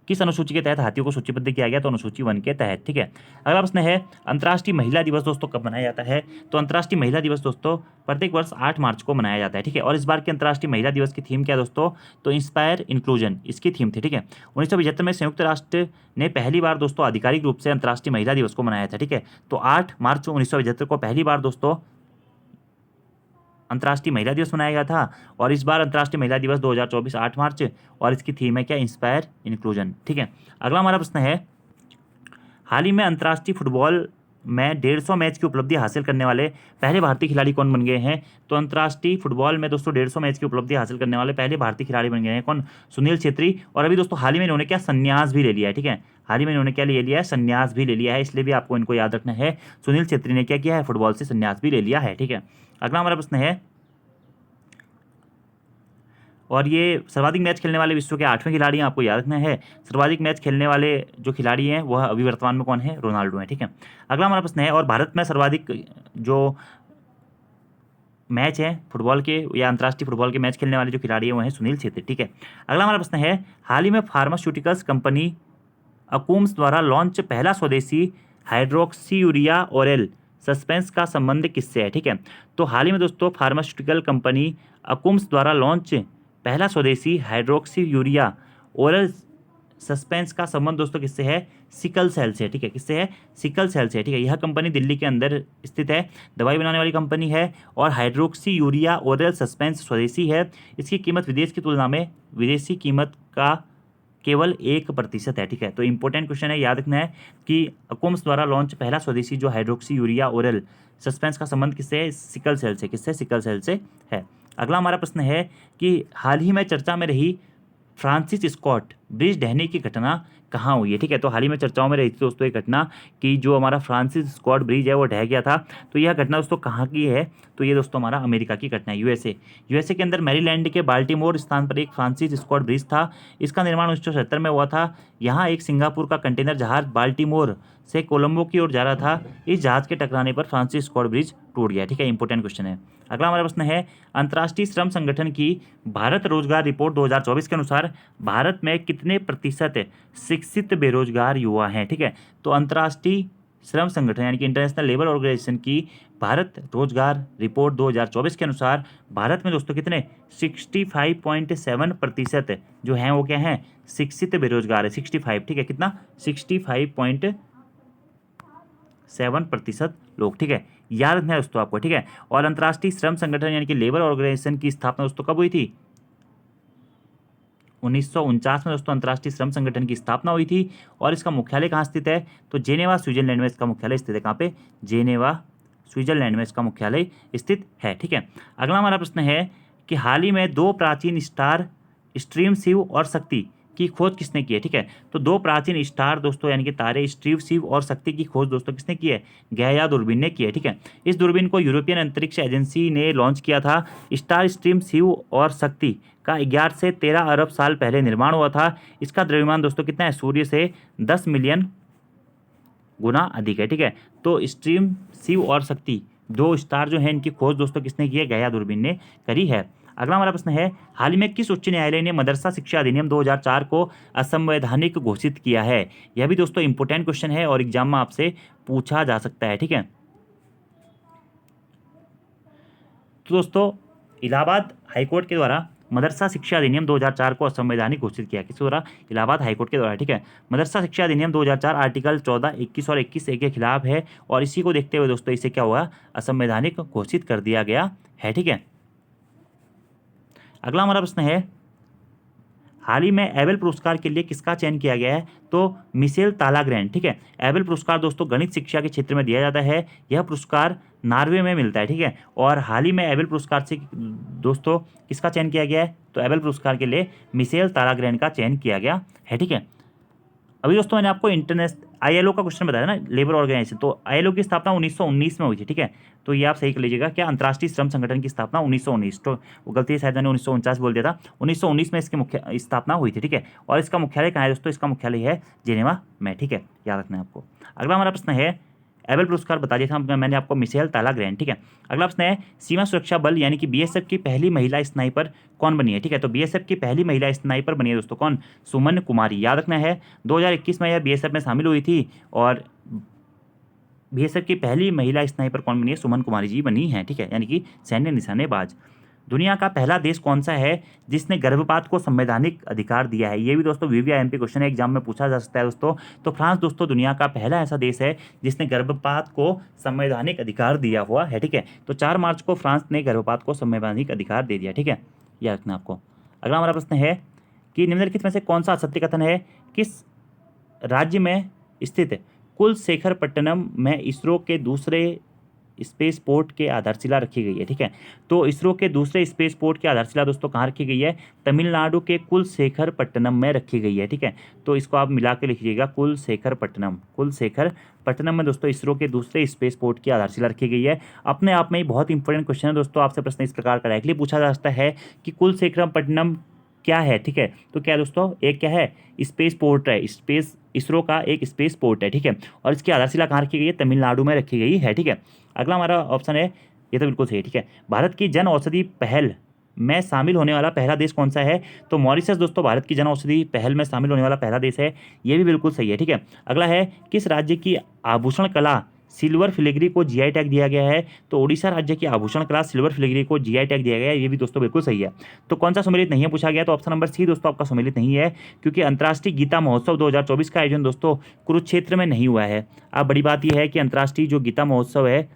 किस अनुसूची के तहत हाथियों को सूचीबद्ध किया गया? तो अनुसूची 1 के तहत। ठीक है, अगला प्रश्न है, अंतर्राष्ट्रीय महिला दिवस दोस्तों कब मनाया जाता है? तो अंतर्राष्ट्रीय महिला दिवस दोस्तों प्रत्येक वर्ष 8 मार्च को मनाया जाता है। ठीक है, और इस बार के अंतर्राष्ट्रीय महिला दिवस की थीम क्या है दोस्तों? तो इंस्पायर इंक्लूजन इसकी थीम थी। ठीक है, 1975 में संयुक्त राष्ट्र ने पहली बार दोस्तों आधिकारिक रूप से अंतर्राष्ट्रीय महिला दिवस को मनाया था। ठीक है, तो 8 मार्च 1975 को पहली बार दोस्तों अंतर्राष्ट्रीय महिला दिवस मनाया गया था, और इस बार अंतर्राष्ट्रीय महिला दिवस 2024 8 मार्च, और इसकी थीम है क्या? Inspire inclusion. ठीक है, अगला हमारा प्रश्न है, हाल ही में अंतर्राष्ट्रीय फुटबॉल में 150 मैच की उपलब्धि हासिल करने वाले पहले भारतीय खिलाड़ी कौन बन गए हैं? तो अंतर्राष्ट्रीय फुटबॉल में दोस्तों 150 मैच की उपलब्धि हासिल करने वाले पहले भारतीय खिलाड़ी बन गए हैं कौन? सुनील छेत्री। और अभी दोस्तों हाल ही में इन्होंने क्या संन्यास भी ले लिया है, ठीक है, हाल ही में इन्होंने क्या ले लिया है? संन्यास भी ले लिया है, इसलिए भी आपको इनको याद रखना है। सुनील छेत्री ने क्या किया है? फुटबॉल से संन्यास भी ले लिया है, ठीक है। अगला हमारा प्रश्न है, और ये सर्वाधिक मैच खेलने वाले विश्व के 8वें खिलाड़ी हैं, आपको याद रखना है। सर्वाधिक मैच खेलने वाले जो खिलाड़ी हैं वह अभी वर्तमान में कौन है? रोनाल्डो है, ठीक है। अगला हमारा प्रश्न है, और भारत में सर्वाधिक जो मैच है फुटबॉल के या अंतर्राष्ट्रीय फुटबॉल के मैच खेलने वाले जो खिलाड़ी हैं वो हैं सुनील छेत्री, ठीक है। अगला हमारा प्रश्न है, हाल ही में फार्मास्यूटिकल्स कंपनी अकूम्स द्वारा लॉन्च पहला स्वदेशी हाइड्रोक्सी यूरिया ओरल सस्पेंस का संबंध किससे है? ठीक है, तो हाल ही में दोस्तों फार्मास्यूटिकल कंपनी अकूम्स द्वारा लॉन्च पहला स्वदेशी हाइड्रोक्सी यूरिया ओरल सस्पेंस का संबंध दोस्तों किससे है? सिकल सेल से, ठीक है, किससे है? सिकल सेल से, ठीक है। यह कंपनी दिल्ली के अंदर स्थित है, दवाई बनाने वाली कंपनी है, और हाइड्रोक्सी यूरिया ओरल सस्पेंस स्वदेशी है। इसकी कीमत विदेश की तुलना में विदेशी कीमत का केवल 1% है, ठीक है। तो इंपॉर्टेंट क्वेश्चन है, याद रखना है कि अकुम्स द्वारा लॉन्च पहला स्वदेशी जो हाइड्रोक्सी यूरिया ओरल सस्पेंस का संबंध किससे है? सिकल सेल से, किससे? सिकल सेल से है। अगला हमारा प्रश्न है कि हाल ही में चर्चा में रही फ्रांसिस स्कॉट ब्रिज ढहने की घटना कहाँ हुई है? ठीक है, तो हाल ही में चर्चाओं में रही थी दोस्तों ये घटना कि जो हमारा फ्रांसिस स्कॉट ब्रिज है वो ढह गया था। तो यह घटना दोस्तों कहाँ की है? तो ये दोस्तों हमारा अमेरिका की घटना है, यूएसए के अंदर मैरीलैंड के बाल्टीमोर स्थान पर एक फ्रांसिस स्कॉट ब्रिज था। इसका निर्माण 1970 में हुआ था। यहाँ एक सिंगापुर का कंटेनर जहाज बाल्टीमोर से कोलंबो की ओर जा रहा था। इस जहाज के टकराने पर फ्रांसिस स्कॉट ब्रिज टूट गया, ठीक है, इंपॉर्टेंट क्वेश्चन है। अगला हमारा प्रश्न है, अंतर्राष्ट्रीय श्रम संगठन की भारत रोजगार रिपोर्ट 2024 के अनुसार भारत में कितने प्रतिशत शिक्षित बेरोजगार युवा हैं? ठीक है, तो अंतर्राष्ट्रीय श्रम संगठन यानी कि इंटरनेशनल लेबर ऑर्गेनाइजेशन की भारत रोजगार रिपोर्ट 2024 के अनुसार भारत में दोस्तों कितने 65.7% जो हैं वो क्या हैं? शिक्षित बेरोजगार है, 65, ठीक है, कितना 65.7% लोग, ठीक है, याद रखना है दोस्तों आपको, ठीक है। और अंतर्राष्ट्रीय श्रम संगठन यानी कि लेबर ऑर्गेनाइजेशन की स्थापना दोस्तों कब हुई थी? 1949 में दोस्तों अंतर्राष्ट्रीय श्रम संगठन की स्थापना हुई थी। और इसका मुख्यालय कहाँ स्थित है? तो जेनेवा स्विट्जरलैंड में इसका मुख्यालय स्थित है। कहाँ पे? जेनेवा स्विट्जरलैंड में इसका मुख्यालय स्थित है, ठीक है। अगला हमारा प्रश्न है कि हाल ही में 2 प्राचीन स्टार स्ट्रीम शिव और शक्ति की खोज किसने की है? ठीक है, तो 2 प्राचीन स्टार दोस्तों यानी कि तारे स्ट्रीम शिव और शक्ति की खोज दोस्तों किसने की है? गैया दूरबीन ने की है, ठीक है। इस दूरबीन को यूरोपियन अंतरिक्ष एजेंसी ने लॉन्च किया था। स्टार स्ट्रीम शिव और शक्ति का 11 से 13 अरब साल पहले निर्माण हुआ था। इसका द्रव्यमान दोस्तों कितना है? सूर्य से 10 मिलियन गुना अधिक है, ठीक है। तो स्ट्रीम शिव और शक्ति 2 स्टार जो हैं इनकी खोज दोस्तों किसने की है? गया दूरबीन ने करी है। अगला हमारा प्रश्न है, हाल ही में किस उच्च न्यायालय ने मदरसा शिक्षा अधिनियम 2004 को असंवैधानिक घोषित किया है? यह भी दोस्तों इंपॉर्टेंट क्वेश्चन है और एग्जाम में आपसे पूछा जा सकता है, ठीक है। तो दोस्तों इलाहाबाद हाईकोर्ट के द्वारा मदरसा शिक्षा अधिनियम 2004 को असंवैधानिक घोषित किया, किसके द्वारा? इलाहाबाद हाईकोर्ट के द्वारा, ठीक है। मदरसा शिक्षा अधिनियम 2004 आर्टिकल 14, 21 और 21 के खिलाफ है और इसी को देखते हुए दोस्तों इसे क्या हुआ? असंवैधानिक घोषित कर दिया गया है, ठीक है। अगला हमारा प्रश्न है, हाल ही में एबेल पुरस्कार के लिए किसका चयन किया गया है? तो मिशेल तालाग्रैन, ठीक है। एबेल पुरस्कार दोस्तों गणित शिक्षा के क्षेत्र में दिया जाता है। यह पुरस्कार नॉर्वे में मिलता है, ठीक है। और हाल ही में एबेल पुरस्कार से दोस्तों किसका चयन किया गया है? तो एबेल पुरस्कार के लिए मिशेल तालाग्रैन का चयन किया गया है, ठीक है। अभी दोस्तों मैंने आपको इंटरनेशनल आईएलओ का क्वेश्चन बताया ना, लेबर ऑर्गेनाइजेशन, तो आईएलओ की स्थापना 1919 में हुई थी, ठीक है। तो ये आप सही कर लीजिएगा, क्या अंतर्राष्ट्रीय श्रम संगठन की स्थापना 1919, तो वो गलती से शायद मैंने 1949 बोल दिया था, 1919 में इसकी मुख्य स्थापना हुई थी, ठीक है। और इसका मुख्यालय कहाँ है दोस्तों? इसका मुख्यालय है जेनेवा में, ठीक है, याद रखना है आपको। अगला हमारा प्रश्न है, एबेल पुरस्कार बता दिया था मैंने आपको, मिशेल तालाग्रैन, ठीक है। अगला प्रश्न है, सीमा सुरक्षा बल यानी कि बीएसएफ की पहली महिला स्नाइपर कौन बनी है? ठीक है, तो बीएसएफ की पहली महिला स्नाइपर बनी है दोस्तों कौन? सुमन कुमारी, याद रखना है। 2021 में यह बीएसएफ में शामिल हुई थी और बीएसएफ की पहली महिला स्नाइपर कौन बनी है? सुमन कुमारी जी बनी है, ठीक है, यानी कि सैन्य निशानेबाज। दुनिया का पहला देश कौन सा है जिसने गर्भपात को संवैधानिक अधिकार दिया है? ये भी दोस्तों वीवीआईएमपी क्वेश्चन है, एग्जाम में पूछा जा सकता है दोस्तों। तो फ्रांस दोस्तों दुनिया का पहला ऐसा देश है जिसने गर्भपात को संवैधानिक अधिकार दिया हुआ है, ठीक है। तो 4 मार्च को फ्रांस ने गर्भपात को संवैधानिक अधिकार दे दिया, ठीक है, यह रखना आपको। अगला हमारा प्रश्न है कि निम्नलिखित में से कौन सा असत्य कथन है? किस राज्य में स्थित कुलशेखरपट्टनम में इसरो के दूसरे स्पेस पोर्ट के आधारशिला रखी गई है। ठीक है, तो इसरो के दूसरे स्पेस पोर्ट की आधारशिला दोस्तों कहाँ रखी गई है? तमिलनाडु के कुलशेखरपट्टनम में रखी गई है। ठीक है, तो इसको आप मिला के लिखिएगा, कुलशेखरपट्टनम। कुलशेखरपट्टनम में दोस्तों इसरो के दूसरे स्पेस पोर्ट की आधारशिला रखी गई है। अपने आप में ही बहुत इंपॉर्टेंट क्वेश्चन है दोस्तों, आपसे प्रश्न इस प्रकार डायरेक्टली पूछा जा सकता है कि कुलशेखरपट्टनम क्या है। ठीक है, तो क्या दोस्तों, एक क्या है? स्पेस पोर्ट है, स्पेस इसरो का एक स्पेस पोर्ट है। ठीक है, और इसकी आधारशिला कहाँ रखी गई है? तमिलनाडु में रखी गई है। ठीक है, अगला हमारा ऑप्शन है, ये तो बिल्कुल सही है। ठीक है, भारत की जन औषधि पहल में शामिल होने वाला पहला देश कौन सा है? तो मॉरिशस दोस्तों भारत की जन औषधि पहल में शामिल होने वाला पहला देश है, ये भी बिल्कुल सही है। ठीक है, अगला है, किस राज्य की आभूषण कला सिल्वर फिलिग्री को जीआई टैग दिया गया है? तो उड़ीसा राज्य की आभूषण कला सिल्वर फिलिग्री को जीआई टैग दिया गया है, ये भी दोस्तों बिल्कुल सही है। तो कौन सा सम्मिलित नहीं है पूछा गया? तो ऑप्शन नंबर सी दोस्तों आपका सम्मिलित नहीं है, क्योंकि अंतर्राष्ट्रीय गीता महोत्सव 2024 का आयोजन दोस्तों कुरुक्षेत्र में नहीं हुआ है। अब बड़ी बात यह है कि अंतर्राष्ट्रीय जो गीता महोत्सव है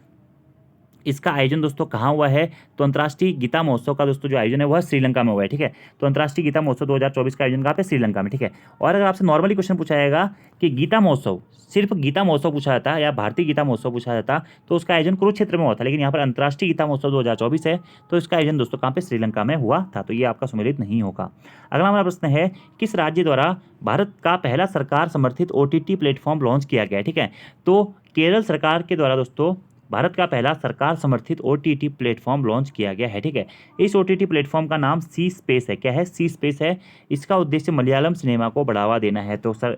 इसका आयोजन दोस्तों कहाँ हुआ है? तो अंतर्राष्ट्रीय गीता महोत्सव का दोस्तों जो आयोजन है वह श्रीलंका में हुआ है। ठीक है, तो अंतर्राष्ट्रीय गीता महोत्सव 2024 का आयोजन कहाँ पे? श्रीलंका में। ठीक है, और अगर आपसे नॉर्मली क्वेश्चन पूछा जाएगा कि गीता महोत्सव, सिर्फ गीता महोत्सव पूछा जाता है या भारतीय गीता महोत्सव पूछा जाता, तो उसका आयोजन कुरुक्षेत्र में हुआ था, लेकिन यहाँ पर अंतर्राष्ट्रीय गीता महोत्सव 2024 है, तो इसका आयोजन दोस्तों कहाँ पे? श्रीलंका में हुआ था, तो ये आपका सम्मिलित नहीं होगा। अगला हमारा प्रश्न है, किस राज्य द्वारा भारत का पहला सरकार समर्थित OTT प्लेटफॉर्म लॉन्च किया गया है? ठीक है, तो केरल सरकार के द्वारा दोस्तों भारत का पहला सरकार समर्थित OTT प्लेटफॉर्म लॉन्च किया गया है। ठीक है, इस OTT प्लेटफॉर्म का नाम सी स्पेस है। क्या है? सी स्पेस है। इसका उद्देश्य मलयालम सिनेमा को बढ़ावा देना है। तो सर,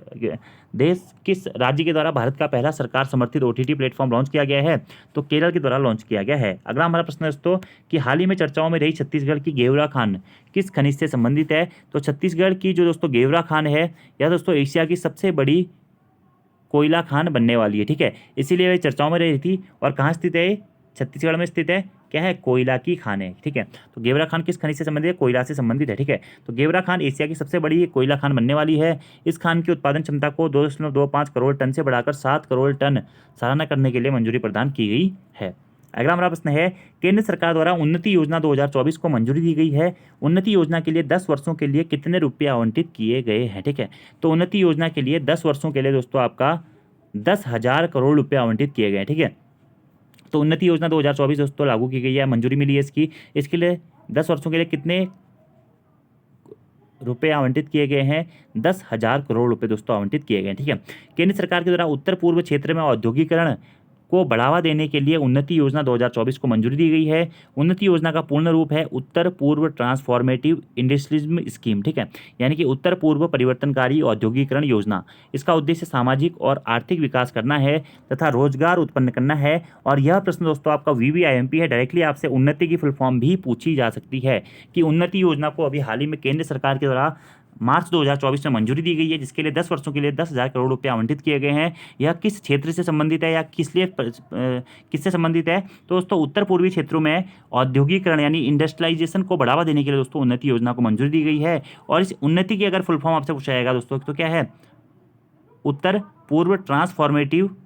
देश किस राज्य के द्वारा भारत का पहला सरकार समर्थित OTT प्लेटफॉर्म लॉन्च किया गया है? तो केरल के द्वारा लॉन्च किया गया है। अगला हमारा प्रश्न है दोस्तों कि हाल ही में चर्चाओं में रही छत्तीसगढ़ की गेवरा खान किस खनिज से संबंधित है? तो छत्तीसगढ़ की जो दोस्तों गेवरा खान है, यह दोस्तों एशिया की सबसे बड़ी कोयला खान बनने वाली है। ठीक है, इसीलिए वे चर्चाओं में रही थी। और कहाँ स्थित है? छत्तीसगढ़ में स्थित है। क्या है? कोयला की खान है। ठीक है, तो गेवरा खान किस खनिज से संबंधित है? कोयला से संबंधित है। ठीक है, तो गेवरा खान एशिया की सबसे बड़ी कोयला खान बनने वाली है। इस खान की उत्पादन क्षमता को 2.25 करोड़ टन से बढ़ाकर 7 करोड़ टन सालाना करने के लिए मंजूरी प्रदान की गई है। अगला हमारा प्रश्न है, केंद्र सरकार द्वारा उन्नति योजना 2024 को मंजूरी दी गई है। उन्नति योजना के लिए 10 वर्षों के लिए कितने रुपये आवंटित किए गए हैं? ठीक है, तो उन्नति योजना के लिए 10 वर्षों के लिए दोस्तों आपका 10,000 करोड़ रुपये आवंटित किए गए। ठीक है, तो उन्नति योजना 2024 दोस्तों लागू की गई है, मंजूरी मिली है इसकी। इसके लिए 10 वर्षों के लिए कितने रुपए आवंटित किए गए हैं? 10,000 करोड़ रुपए दोस्तों आवंटित किए गए हैं। ठीक है, केंद्र सरकार के द्वारा उत्तर पूर्व क्षेत्र में औद्योगिकरण को बढ़ावा देने के लिए उन्नति योजना 2024 को मंजूरी दी गई है। उन्नति योजना का पूर्ण रूप है उत्तर पूर्व ट्रांसफॉर्मेटिव इंडस्ट्रियलिज्म स्कीम। ठीक है, यानी कि उत्तर पूर्व परिवर्तनकारी औद्योगिकरण योजना। इसका उद्देश्य सामाजिक और आर्थिक विकास करना है तथा रोजगार उत्पन्न करना है। और यह प्रश्न दोस्तों आपका VVIMP है, डायरेक्टली आपसे उन्नति की फुल फॉर्म भी पूछी जा सकती है कि उन्नति योजना को अभी हाल ही में केंद्र सरकार के द्वारा मार्च 2024 में मंजूरी दी गई है, जिसके लिए 10 वर्षों के लिए 10,000 करोड़ रुपये आवंटित किए गए हैं। यह किस क्षेत्र से संबंधित है या किससे संबंधित है? तो दोस्तों उत्तर पूर्वी क्षेत्रों में औद्योगिकरण यानी इंडस्ट्रियलाइजेशन को बढ़ावा देने के लिए दोस्तों उन्नति योजना को मंजूरी दी गई है। और इस उन्नति की अगर फुल फॉर्म आपसे पूछा जाएगा दोस्तों तो क्या है? उत्तर पूर्व ट्रांसफॉर्मेटिव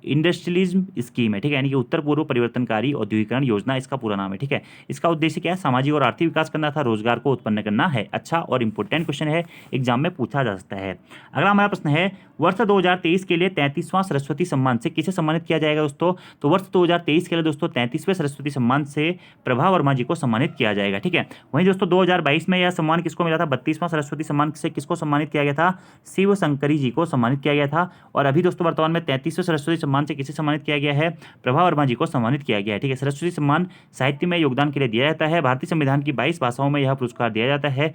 इंडस्ट्रियलिज्म स्कीम है। ठीक है, यानी कि उत्तर पूर्व परिवर्तनकारी औद्योगिकरण योजना इसका पूरा नाम है। ठीक है, इसका उद्देश्य क्या है? सामाजिक और आर्थिक विकास करना था, रोजगार को उत्पन्न करना है। अच्छा और इंपॉर्टेंट क्वेश्चन है, एग्जाम में पूछा जा सकता है। अगला हमारा प्रश्न है, वर्ष 2023 के लिए 33वां सरस्वती सम्मान से किसे सम्मानित किया जाएगा दोस्तों? तो वर्ष 2023 के लिए दोस्तों 33वें सरस्वती सम्मान से प्रभा वर्मा जी को सम्मानित किया जाएगा। ठीक है, वहीं दोस्तों 2022 में यह सम्मान किसको मिला था? 32वां सरस्वती सम्मान से किसको सम्मानित किया गया था? शिव शंकरी जी को सम्मानित किया गया था। और अभी दोस्तों वर्तमान में 33वें सरस्वती सम्मान से किसे सम्मानित किया गया है? प्रभा वर्मा जी को सम्मानित किया गया है। ठीक है, सरस्वती सम्मान साहित्य में योगदान के लिए दिया जाता है। भारतीय संविधान की 22 भाषाओं में यह पुरस्कार दिया जाता है,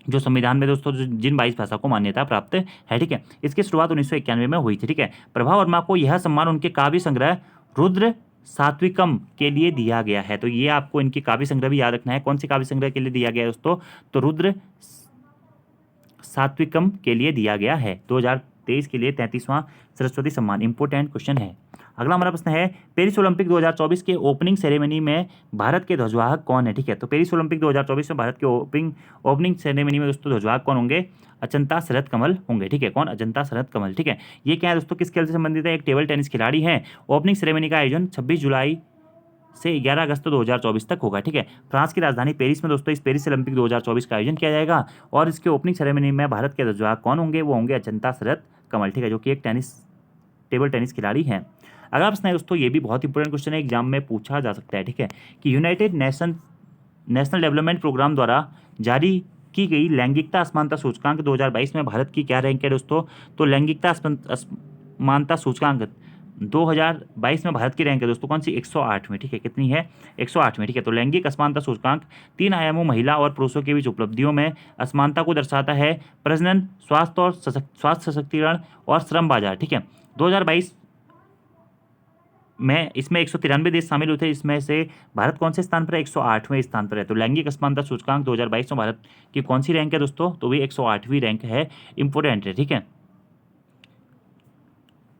जो संविधान में दोस्तों जिन 22 भाषा को मान्यता प्राप्त है। ठीक है, इसकी शुरुआत 1991 में हुई थी। ठीक है, प्रभा वर्मा को यह सम्मान उनके काव्य संग्रह रुद्र सात्विकम के लिए दिया गया है। तो ये आपको इनकी काव्य संग्रह भी याद रखना है। कौन सी काव्य संग्रह के लिए दिया गया है दोस्तों? तो रुद्र सात्विकम के लिए दिया गया है। 2023 के लिए 33वां सरस्वती सम्मान। इंपॉर्टेंट क्वेश्चन है। अगला हमारा प्रश्न है, पेरिस ओलंपिक 2024 के ओपनिंग सेरेमनी में भारत के ध्वजवाहक कौन है? ठीक है, तो पेरिस ओलंपिक 2024 में भारत के ओपनिंग सेरेमनी में दोस्तों ध्वजवाहक कौन होंगे? अजंता शरत कमल होंगे। ठीक है, कौन? अजंता शरत कमल। ठीक है, ये क्या है दोस्तों? किस खेल से संबंधित है? एक टेबल टेनिस खिलाड़ी है। ओपनिंग सेरेमनी का आयोजन 26 जुलाई से 11 अगस्त 2024 तक होगा। ठीक है, फ्रांस की राजधानी पेरिस में दोस्तों इस पेरिस ओलंपिक 2024 का आयोजन किया जाएगा और इसके ओपनिंग सेरेमनी में भारत के ध्वजवाहक कौन होंगे, वो होंगे अजंता शरत कमल। ठीक है, जो कि एक टेबल टेनिस खिलाड़ी हैं। अगला प्रश्न है दोस्तों, ये भी बहुत इंपॉर्टेंट क्वेश्चन है, एग्जाम में पूछा जा सकता है। ठीक है, कि यूनाइटेड नेशनल डेवलपमेंट प्रोग्राम द्वारा जारी की गई लैंगिकता असमानता सूचकांक 2022 में भारत की क्या रैंक है दोस्तों। तो लैंगिकता असमानता सूचकांक 2022 में भारत की रैंक है दोस्तों कौन सी, 108 में। ठीक है, कितनी है, 108 में। ठीक है, तो लैंगिक असमानता सूचकांक 3 आयामों महिला और पुरुषों के बीच उपलब्धियों में असमानता को दर्शाता है। प्रजनन, स्वास्थ्य और स्वास्थ्य सशक्तिकरण और श्रम बाजार। ठीक है, 2022 में इसमें 193 देश शामिल हुए थे, इसमें से भारत कौन से स्थान पर है, 108वें स्थान पर है। तो लैंगिक असमानता सूचकांक 2022 में भारत की कौन सी रैंक है दोस्तों, तो भी 108वीं रैंक है, इंपोर्टेंट है। ठीक है,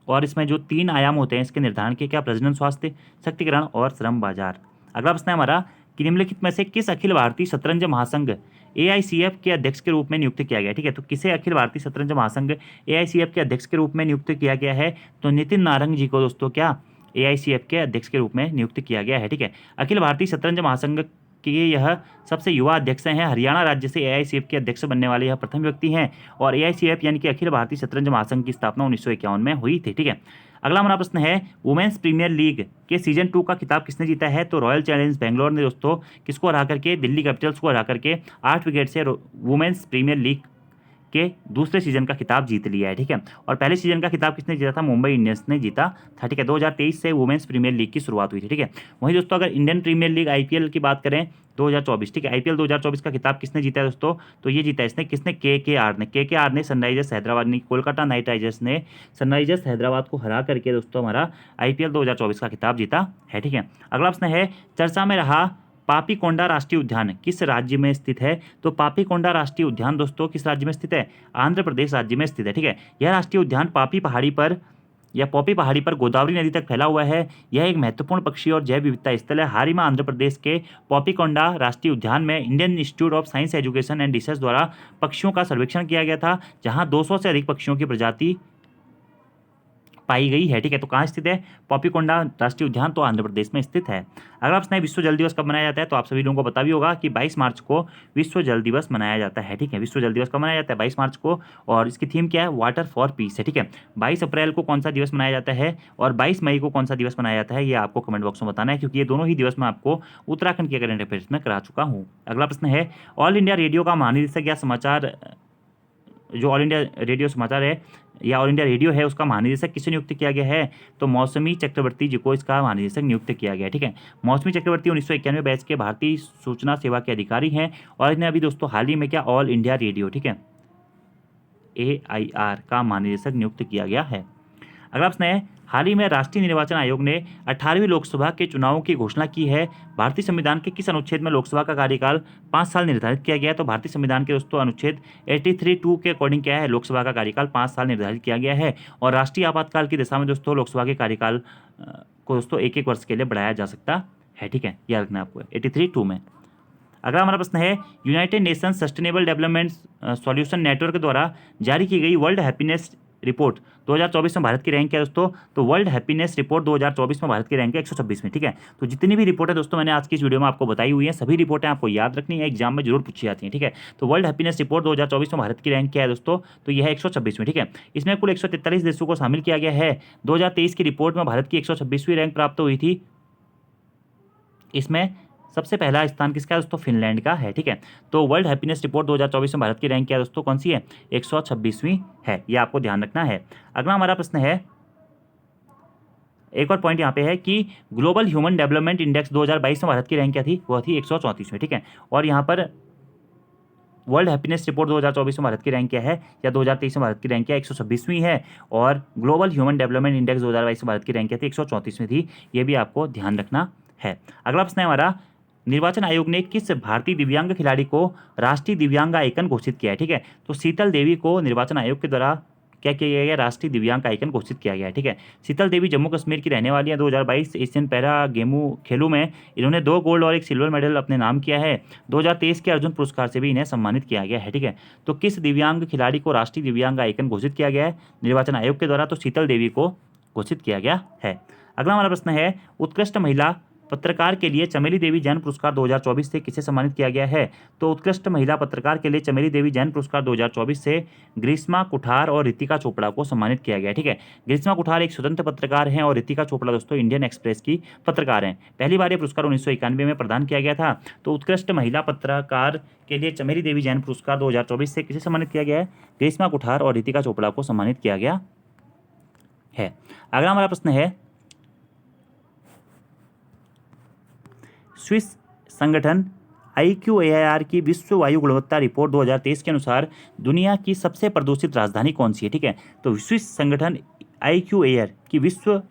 और इसमें जो 3 आयाम होते हैं इसके निर्धारण के क्या, प्रजनन, स्वास्थ्य सशक्तिकरण और श्रम बाजार। अगला प्रश्न है हमारा कि निम्नलिखित में से किस अखिल भारतीय शतरंज महासंघ AICF के अध्यक्ष के रूप में नियुक्त किया गया। ठीक है, तो किसे अखिल भारतीय शतरंज महासंघ AICF के अध्यक्ष के रूप में नियुक्त किया गया है, तो नितिन नारंग जी को दोस्तों क्या AICF के अध्यक्ष के रूप में नियुक्त किया गया है। ठीक है, अखिल भारतीय शतरंज महासंघ के यह सबसे युवा अध्यक्ष हैं। हरियाणा राज्य से AICF के अध्यक्ष बनने वाले यह प्रथम व्यक्ति हैं और AICF यानी कि अखिल भारतीय शतरंज महासंघ की स्थापना 1951 में हुई थी। ठीक है, अगला हमारा प्रश्न है वुमेन्स प्रीमियर लीग के सीजन 2 का खिताब किसने जीता है, तो रॉयल चैलेंज बेंगलोर ने दोस्तों किसको हरा करके, दिल्ली कैपिटल्स को हरा करके 8 विकेट से वुमेन्स प्रीमियर लीग के दूसरे सीजन का खिताब जीत लिया है। ठीक है, और पहले सीजन का खिताब किसने जीता था, मुंबई इंडियंस ने जीता था। ठीक है, 2023 से वुमेन्स प्रीमियर लीग की शुरुआत हुई थी। ठीक है, वहीं दोस्तों अगर इंडियन प्रीमियर लीग IPL की बात करें 2024, ठीक है, IPL 2024 का खिताब किसने जीता है दोस्तों, तो ये जीता है इसने किसने, KKR ने सनराइजर्स हैदराबाद ने, कोलकाता नाइट राइडर्स ने सनराइजर्स हैदराबाद को हरा करके दोस्तों हमारा IPL 2024 का खिताब जीता है। ठीक है, अगला प्रश्न है चर्चा में रहा पापीकोंडा राष्ट्रीय उद्यान किस राज्य में स्थित है, तो पापीकोंडा राष्ट्रीय उद्यान दोस्तों किस राज्य में स्थित है, आंध्र प्रदेश राज्य में स्थित है। ठीक है, यह राष्ट्रीय उद्यान पॉपी पहाड़ी पर गोदावरी नदी तक फैला हुआ है। यह एक महत्वपूर्ण पक्षी और जैव विविधता स्थल है। हाल ही में आंध्र प्रदेश के पापीकोंडा राष्ट्रीय उद्यान में Indian institute of science education and research द्वारा पक्षियों का सर्वेक्षण किया गया था, जहां 200 से अधिक पक्षियों की प्रजाति पाई गई है। ठीक है, तो कहाँ स्थित है, पापीकोंडा राष्ट्रीय उद्यान, तो आंध्र प्रदेश में स्थित है। अगला प्रश्न है विश्व जल दिवस कब मनाया जाता है, तो आप सभी लोगों को पता भी होगा कि 22 मार्च को विश्व जल दिवस मनाया जाता है। ठीक है, विश्व जल दिवस कब मनाया जाता है, 22 मार्च को, और इसकी थीम क्या है, वाटर फॉर पीस है। ठीक है, 22 अप्रैल को कौन सा दिवस मनाया जाता है और 22 मई को कौन सा दिवस मनाया जाता है, ये आपको कमेंट बॉक्स में बताना है, क्योंकि ये दोनों ही दिवस मैं आपको उत्तराखंड के करंट अफेयर्स में करा चुका हूँ। अगला प्रश्न है ऑल इंडिया रेडियो का महानिदेशक या समाचार, जो ऑल इंडिया रेडियो समाचार है या ऑल इंडिया रेडियो है उसका महानिदेशक किसे नियुक्त किया गया है, तो मौसमी चक्रवर्ती जी को इसका महानिदेशक नियुक्त किया गया है। ठीक है, मौसमी चक्रवर्ती 1991 बैच के भारतीय सूचना सेवा के अधिकारी हैं और इन्हें अभी दोस्तों हाल ही में क्या ऑल इंडिया रेडियो, ठीक है, AIR का महानिदेशक नियुक्त किया गया है। अगला प्रश्न है हाल ही में राष्ट्रीय निर्वाचन आयोग ने 18वीं लोकसभा के चुनावों की घोषणा की है। भारतीय संविधान के किस अनुच्छेद में लोकसभा का कार्यकाल 5 साल निर्धारित किया गया है, तो भारतीय संविधान के दोस्तों अनुच्छेद 83(2) के अकॉर्डिंग क्या है, लोकसभा का कार्यकाल 5 साल निर्धारित किया गया है। और राष्ट्रीय आपातकाल की दिशा में दोस्तों लोकसभा के कार्यकाल को दोस्तों 1-1 वर्ष के लिए बढ़ाया जा सकता है। ठीक है, याद रखना आपको 83(2) में। अगला हमारा प्रश्न है United Nations sustainable development solution network द्वारा जारी की गई वर्ल्ड हैप्पीनेस रिपोर्ट 2024 में भारत की रैंक क्या है दोस्तों, तो वर्ल्ड हैप्पीनेस रिपोर्ट 2024 में भारत की रैंक है 126 में। ठीक है, तो जितनी भी रिपोर्ट है दोस्तों मैंने आज की इस वीडियो में आपको बताई हुई है, सभी रिपोर्टें आपको याद रखनी है, एग्जाम में जरूर पूछी जाती हैं। ठीक है, तो वर्ल्ड हैप्पीनेस रिपोर्ट 2024 में भारत की रैंक क्या है दोस्तों, तो यह है 126 में। ठीक है, इसमें कुल 143 देशों को शामिल किया गया है। 2023 की रिपोर्ट में भारत की 126वीं रैंक प्राप्त हुई थी। इसमें सबसे पहला स्थान किसका है दोस्तों, फिनलैंड का है। ठीक है, तो वर्ल्ड हैप्पीनेस रिपोर्ट 2024 में भारत की रैंक क्या है दोस्तों, कौन सी है, 126वीं है, ये आपको ध्यान रखना है। अगला हमारा प्रश्न है, एक और पॉइंट यहाँ पे है कि ग्लोबल ह्यूमन डेवलपमेंट इंडेक्स 2022 में भारत की रैंक क्या थी, वह थी 134 में। ठीक है, और यहाँ पर वर्ल्ड हैप्पीनेस रिपोर्ट 2024 में भारत की रैंक क्या है, या 2023 में भारत की रैंक क्या है, 126वीं है, और ग्लोबल ह्यूमन डेवलपमेंट इंडेक्स 2022 में भारत की रैंक क्या थी, 134वीं थी, ये भी आपको ध्यान रखना है। अगला प्रश्न है हमारा, निर्वाचन आयोग ने किस भारतीय दिव्यांग खिलाड़ी को राष्ट्रीय दिव्यांग आइकन घोषित किया है। ठीक है, तो शीतल देवी को निर्वाचन आयोग के द्वारा क्या किया गया, राष्ट्रीय दिव्यांग आइकन घोषित किया गया है। ठीक है, शीतल देवी जम्मू कश्मीर की रहने वाली है। 2022 एशियन पैरा खेलों में इन्होंने 2 गोल्ड और 1 सिल्वर मेडल अपने नाम किया है। 2023 के अर्जुन पुरस्कार से भी इन्हें सम्मानित किया गया है। ठीक है, तो किस दिव्यांग खिलाड़ी को राष्ट्रीय दिव्यांग आइकन घोषित किया गया है निर्वाचन आयोग के द्वारा, तो शीतल देवी को घोषित किया गया है। अगला हमारा प्रश्न है उत्कृष्ट महिला पत्रकार के लिए चमेली देवी जैन पुरस्कार 2024 से किसे सम्मानित किया गया है? तो उत्कृष्ट महिला पत्रकार के लिए चमेली देवी जैन पुरस्कार 2024 से ग्रीष्मा कुठार और रितिका चोपड़ा को सम्मानित किया गया। ठीक है, ग्रीष्मा कुठार एक स्वतंत्र पत्रकार हैं और रितिका चोपड़ा दोस्तों इंडियन एक्सप्रेस की पत्रकार हैं। पहली बार ये पुरस्कार 1991 में प्रदान किया गया था। तो उत्कृष्ट महिला पत्रकार के लिए चमेली देवी जैन पुरस्कार 2024 से किसे सम्मानित किया गया है? ग्रीष्मा कुठार और रितिका चोपड़ा को सम्मानित किया गया है। अगला हमारा प्रश्न है, स्विस संगठन IQAIR की विश्व वायु गुणवत्ता रिपोर्ट 2023 के अनुसार दुनिया की सबसे प्रदूषित राजधानी कौन सी है? ठीक है, तो स्विस संगठन IQAIR की विश्व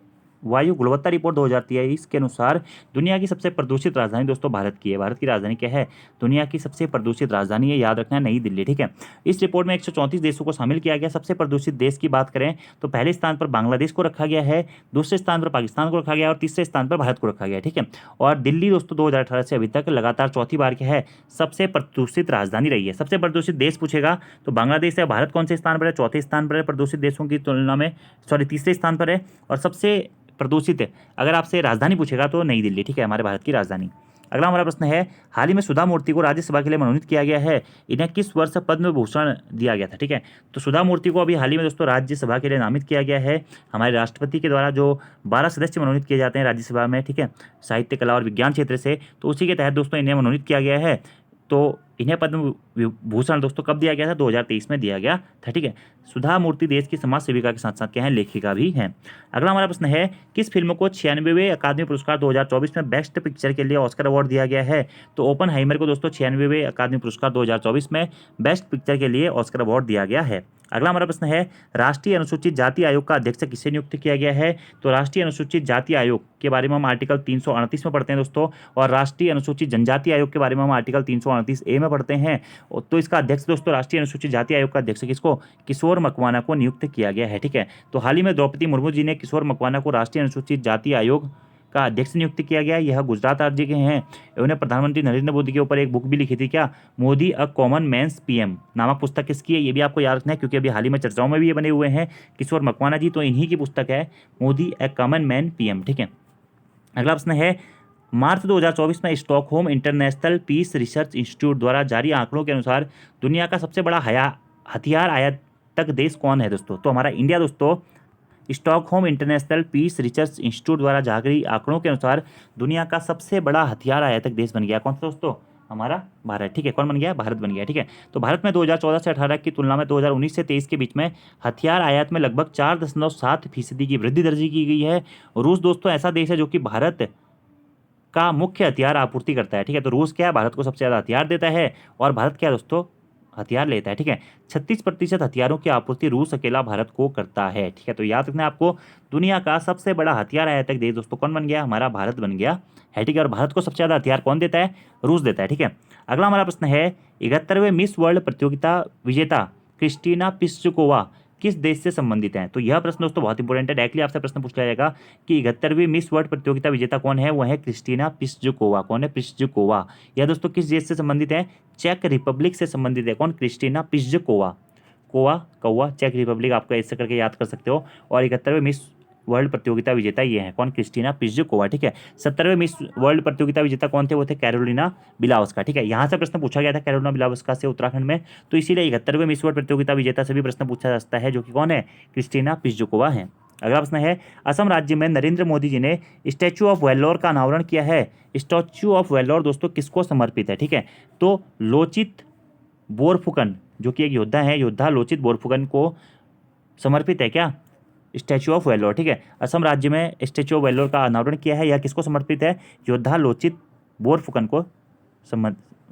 वायु गुणवत्ता रिपोर्ट 2023 के अनुसार दुनिया की सबसे प्रदूषित राजधानी दोस्तों भारत की है। भारत की राजधानी क्या है? दुनिया की सबसे प्रदूषित राजधानी है, याद रखना है, नई दिल्ली। ठीक है, इस रिपोर्ट में 134 देशों को शामिल किया गया। सबसे प्रदूषित देश की बात करें तो पहले स्थान पर बांग्लादेश को रखा गया है, दूसरे स्थान पर पाकिस्तान को रखा गया और तीसरे स्थान पर भारत को रखा गया। ठीक है, और दिल्ली दोस्तों 2018 से अभी तक लगातार चौथी बार क्या है? सबसे प्रदूषित राजधानी रही है। सबसे प्रदूषित देश पूछेगा तो बांग्लादेश है। भारत कौन से स्थान पर है? चौथे स्थान पर है प्रदूषित देशों की तुलना में, तीसरे स्थान पर है। और सबसे प्रदूषित है अगर आपसे राजधानी पूछेगा तो नई दिल्ली। ठीक है, हमारे भारत की राजधानी। अगला हमारा प्रश्न है, हाल ही में सुधा मूर्ति को राज्यसभा के लिए मनोनीत किया गया है। इन्हें किस वर्ष पद्म भूषण दिया गया था? ठीक है, तो सुधा मूर्ति को अभी हाल ही में दोस्तों राज्यसभा के लिए नामित किया गया है हमारे राष्ट्रपति के द्वारा, जो 12 सदस्य मनोनीत किए जाते हैं राज्यसभा में। ठीक है, साहित्य, कला और विज्ञान क्षेत्र से, तो उसी के तहत दोस्तों इन्हें मनोनीत किया गया है। तो इन्हें पद्म भूषण दोस्तों कब दिया गया था? 2023 में दिया गया था। ठीक है, सुधा मूर्ति देश की समाज सेविका के साथ साथ क्या है? लेखिका भी हैं। अगला हमारा प्रश्न है, किस फिल्म को 96वें अकादमी पुरस्कार 2024 में बेस्ट पिक्चर के लिए ऑस्कर अवार्ड दिया गया है? तो ओपनहाइमर को दोस्तों 96वें अकादमी पुरस्कार 2024 में बेस्ट पिक्चर के लिए ऑस्कर अवार्ड दिया गया है। अगला हमारा प्रश्न है, राष्ट्रीय अनुसूचित जाति आयोग का अध्यक्ष किसे नियुक्त किया गया है? तो राष्ट्रीय अनुसूचित जाति आयोग के बारे में हम आर्टिकल 338 में पढ़ते हैं दोस्तों, और राष्ट्रीय अनुसूचित जनजाति आयोग के बारे में हम आर्टिकल 338A में पढ़ते हैं। तो इसका अध्यक्ष दोस्तों, राष्ट्रीय अनुसूचित जाति आयोग का अध्यक्ष किसको? किशोर मकवाना को नियुक्त किया गया है। ठीक है, तो हाल ही में द्रौपदी मुर्मू जी ने किशोर मकवाना को राष्ट्रीय अनुसूचित जाति आयोग का अध्यक्ष नियुक्त किया गया। यह गुजरात राज्य के हैं। इन्होंने प्रधानमंत्री नरेंद्र मोदी के ऊपर एक बुक भी लिखी थी, क्या? Modi a common man's PM नामक पुस्तक किसकी है? ये भी आपको याद रखना है, क्योंकि अभी हाल ही में चर्चाओं में भी ये बने हुए हैं किशोर मकवाना जी, तो इन्हीं की पुस्तक है Modi a common man PM। ठीक है, अगला प्रश्न है, मार्च 2024 में Stockholm International Peace Research Institute द्वारा जारी आंकड़ों के अनुसार दुनिया का सबसे बड़ा हथियार आयातक देश कौन है दोस्तों? तो हमारा इंडिया दोस्तों। Stockholm International Peace Research Institute द्वारा जारी आंकड़ों के अनुसार दुनिया का सबसे बड़ा हथियार आयातक देश बन गया। कौन सा दोस्तों? हमारा भारत। ठीक है, कौन बन गया? भारत बन गया। ठीक है, तो भारत में 2014 से 18 की तुलना में 2019 से 23 के बीच में हथियार आयात में लगभग 4.7% की वृद्धि दर्ज की गई है। रूस दोस्तों ऐसा देश है जो कि भारत का मुख्य हथियार आपूर्ति करता है। ठीक है, तो रूस क्या है? भारत को सबसे ज़्यादा हथियार देता है, और भारत क्या दोस्तों? हथियार लेता है। ठीक है, 36% हथियारों की आपूर्ति रूस अकेला भारत को करता है। ठीक है, तो याद रखना है आपको, दुनिया का सबसे बड़ा हथियार आयातक देश दोस्तों कौन बन गया? हमारा भारत बन गया है। ठीक है, और भारत को सबसे ज़्यादा हथियार कौन देता है? रूस देता है। ठीक है, अगला हमारा प्रश्न है, 71वें मिस वर्ल्ड प्रतियोगिता विजेता क्रिस्टीना पिस्चुकोवा किस देश से संबंधित हैं? तो यह प्रश्न दोस्तों बहुत इंपॉर्टेंट है। डायरेक्टली आपसे प्रश्न पूछा जाएगा कि 71वीं मिस वर्ल्ड प्रतियोगिता विजेता कौन है? वह है क्रिस्टीना पिस्चुकोवा। कौन है? पिस्चुकोवा। यह दोस्तों किस देश से संबंधित है? चेक रिपब्लिक से संबंधित है। कौन? क्रिस्टीना पिस्चुकोवा। कोवा कौवा चेक रिपब्लिक, आपको ऐसे करके याद कर सकते हो। और 71वें मिस वर्ल्ड प्रतियोगिता विजेता ये हैं। कौन? क्रिस्टीना पिस्चुकोवा। ठीक है, 70वें मिस वर्ल्ड प्रतियोगिता विजेता कौन थे? वो थे कैरोलिना बिलावस्का। ठीक है, यहाँ से प्रश्न पूछा गया था कैरोलिना बिलावस्का से, उत्तराखंड में, तो इसीलिए 71वें मिस वर्ल्ड प्रतियोगिता विजेता से भी प्रश्न पूछा जा सकता है, जो कि कौन है? क्रिस्टीना पिस्चुकोवा है। अगला प्रश्न है, असम राज्य में नरेंद्र मोदी जी ने स्टैचू ऑफ वेल्लोर का अनावरण किया है। स्टैचू ऑफ वेल्लोर दोस्तों किसको समर्पित है? ठीक है, तो लोचित बोरफुकन, जो कि एक योद्धा है, योद्धा लोचित बोरफुकन को समर्पित है क्या? Statue of Vellore. ठीक है, असम राज्य में स्टैचू ऑफ वेल्लोर का अनावरण किया है। यह किसको समर्पित है? योद्धा लोचित बोरफुकन को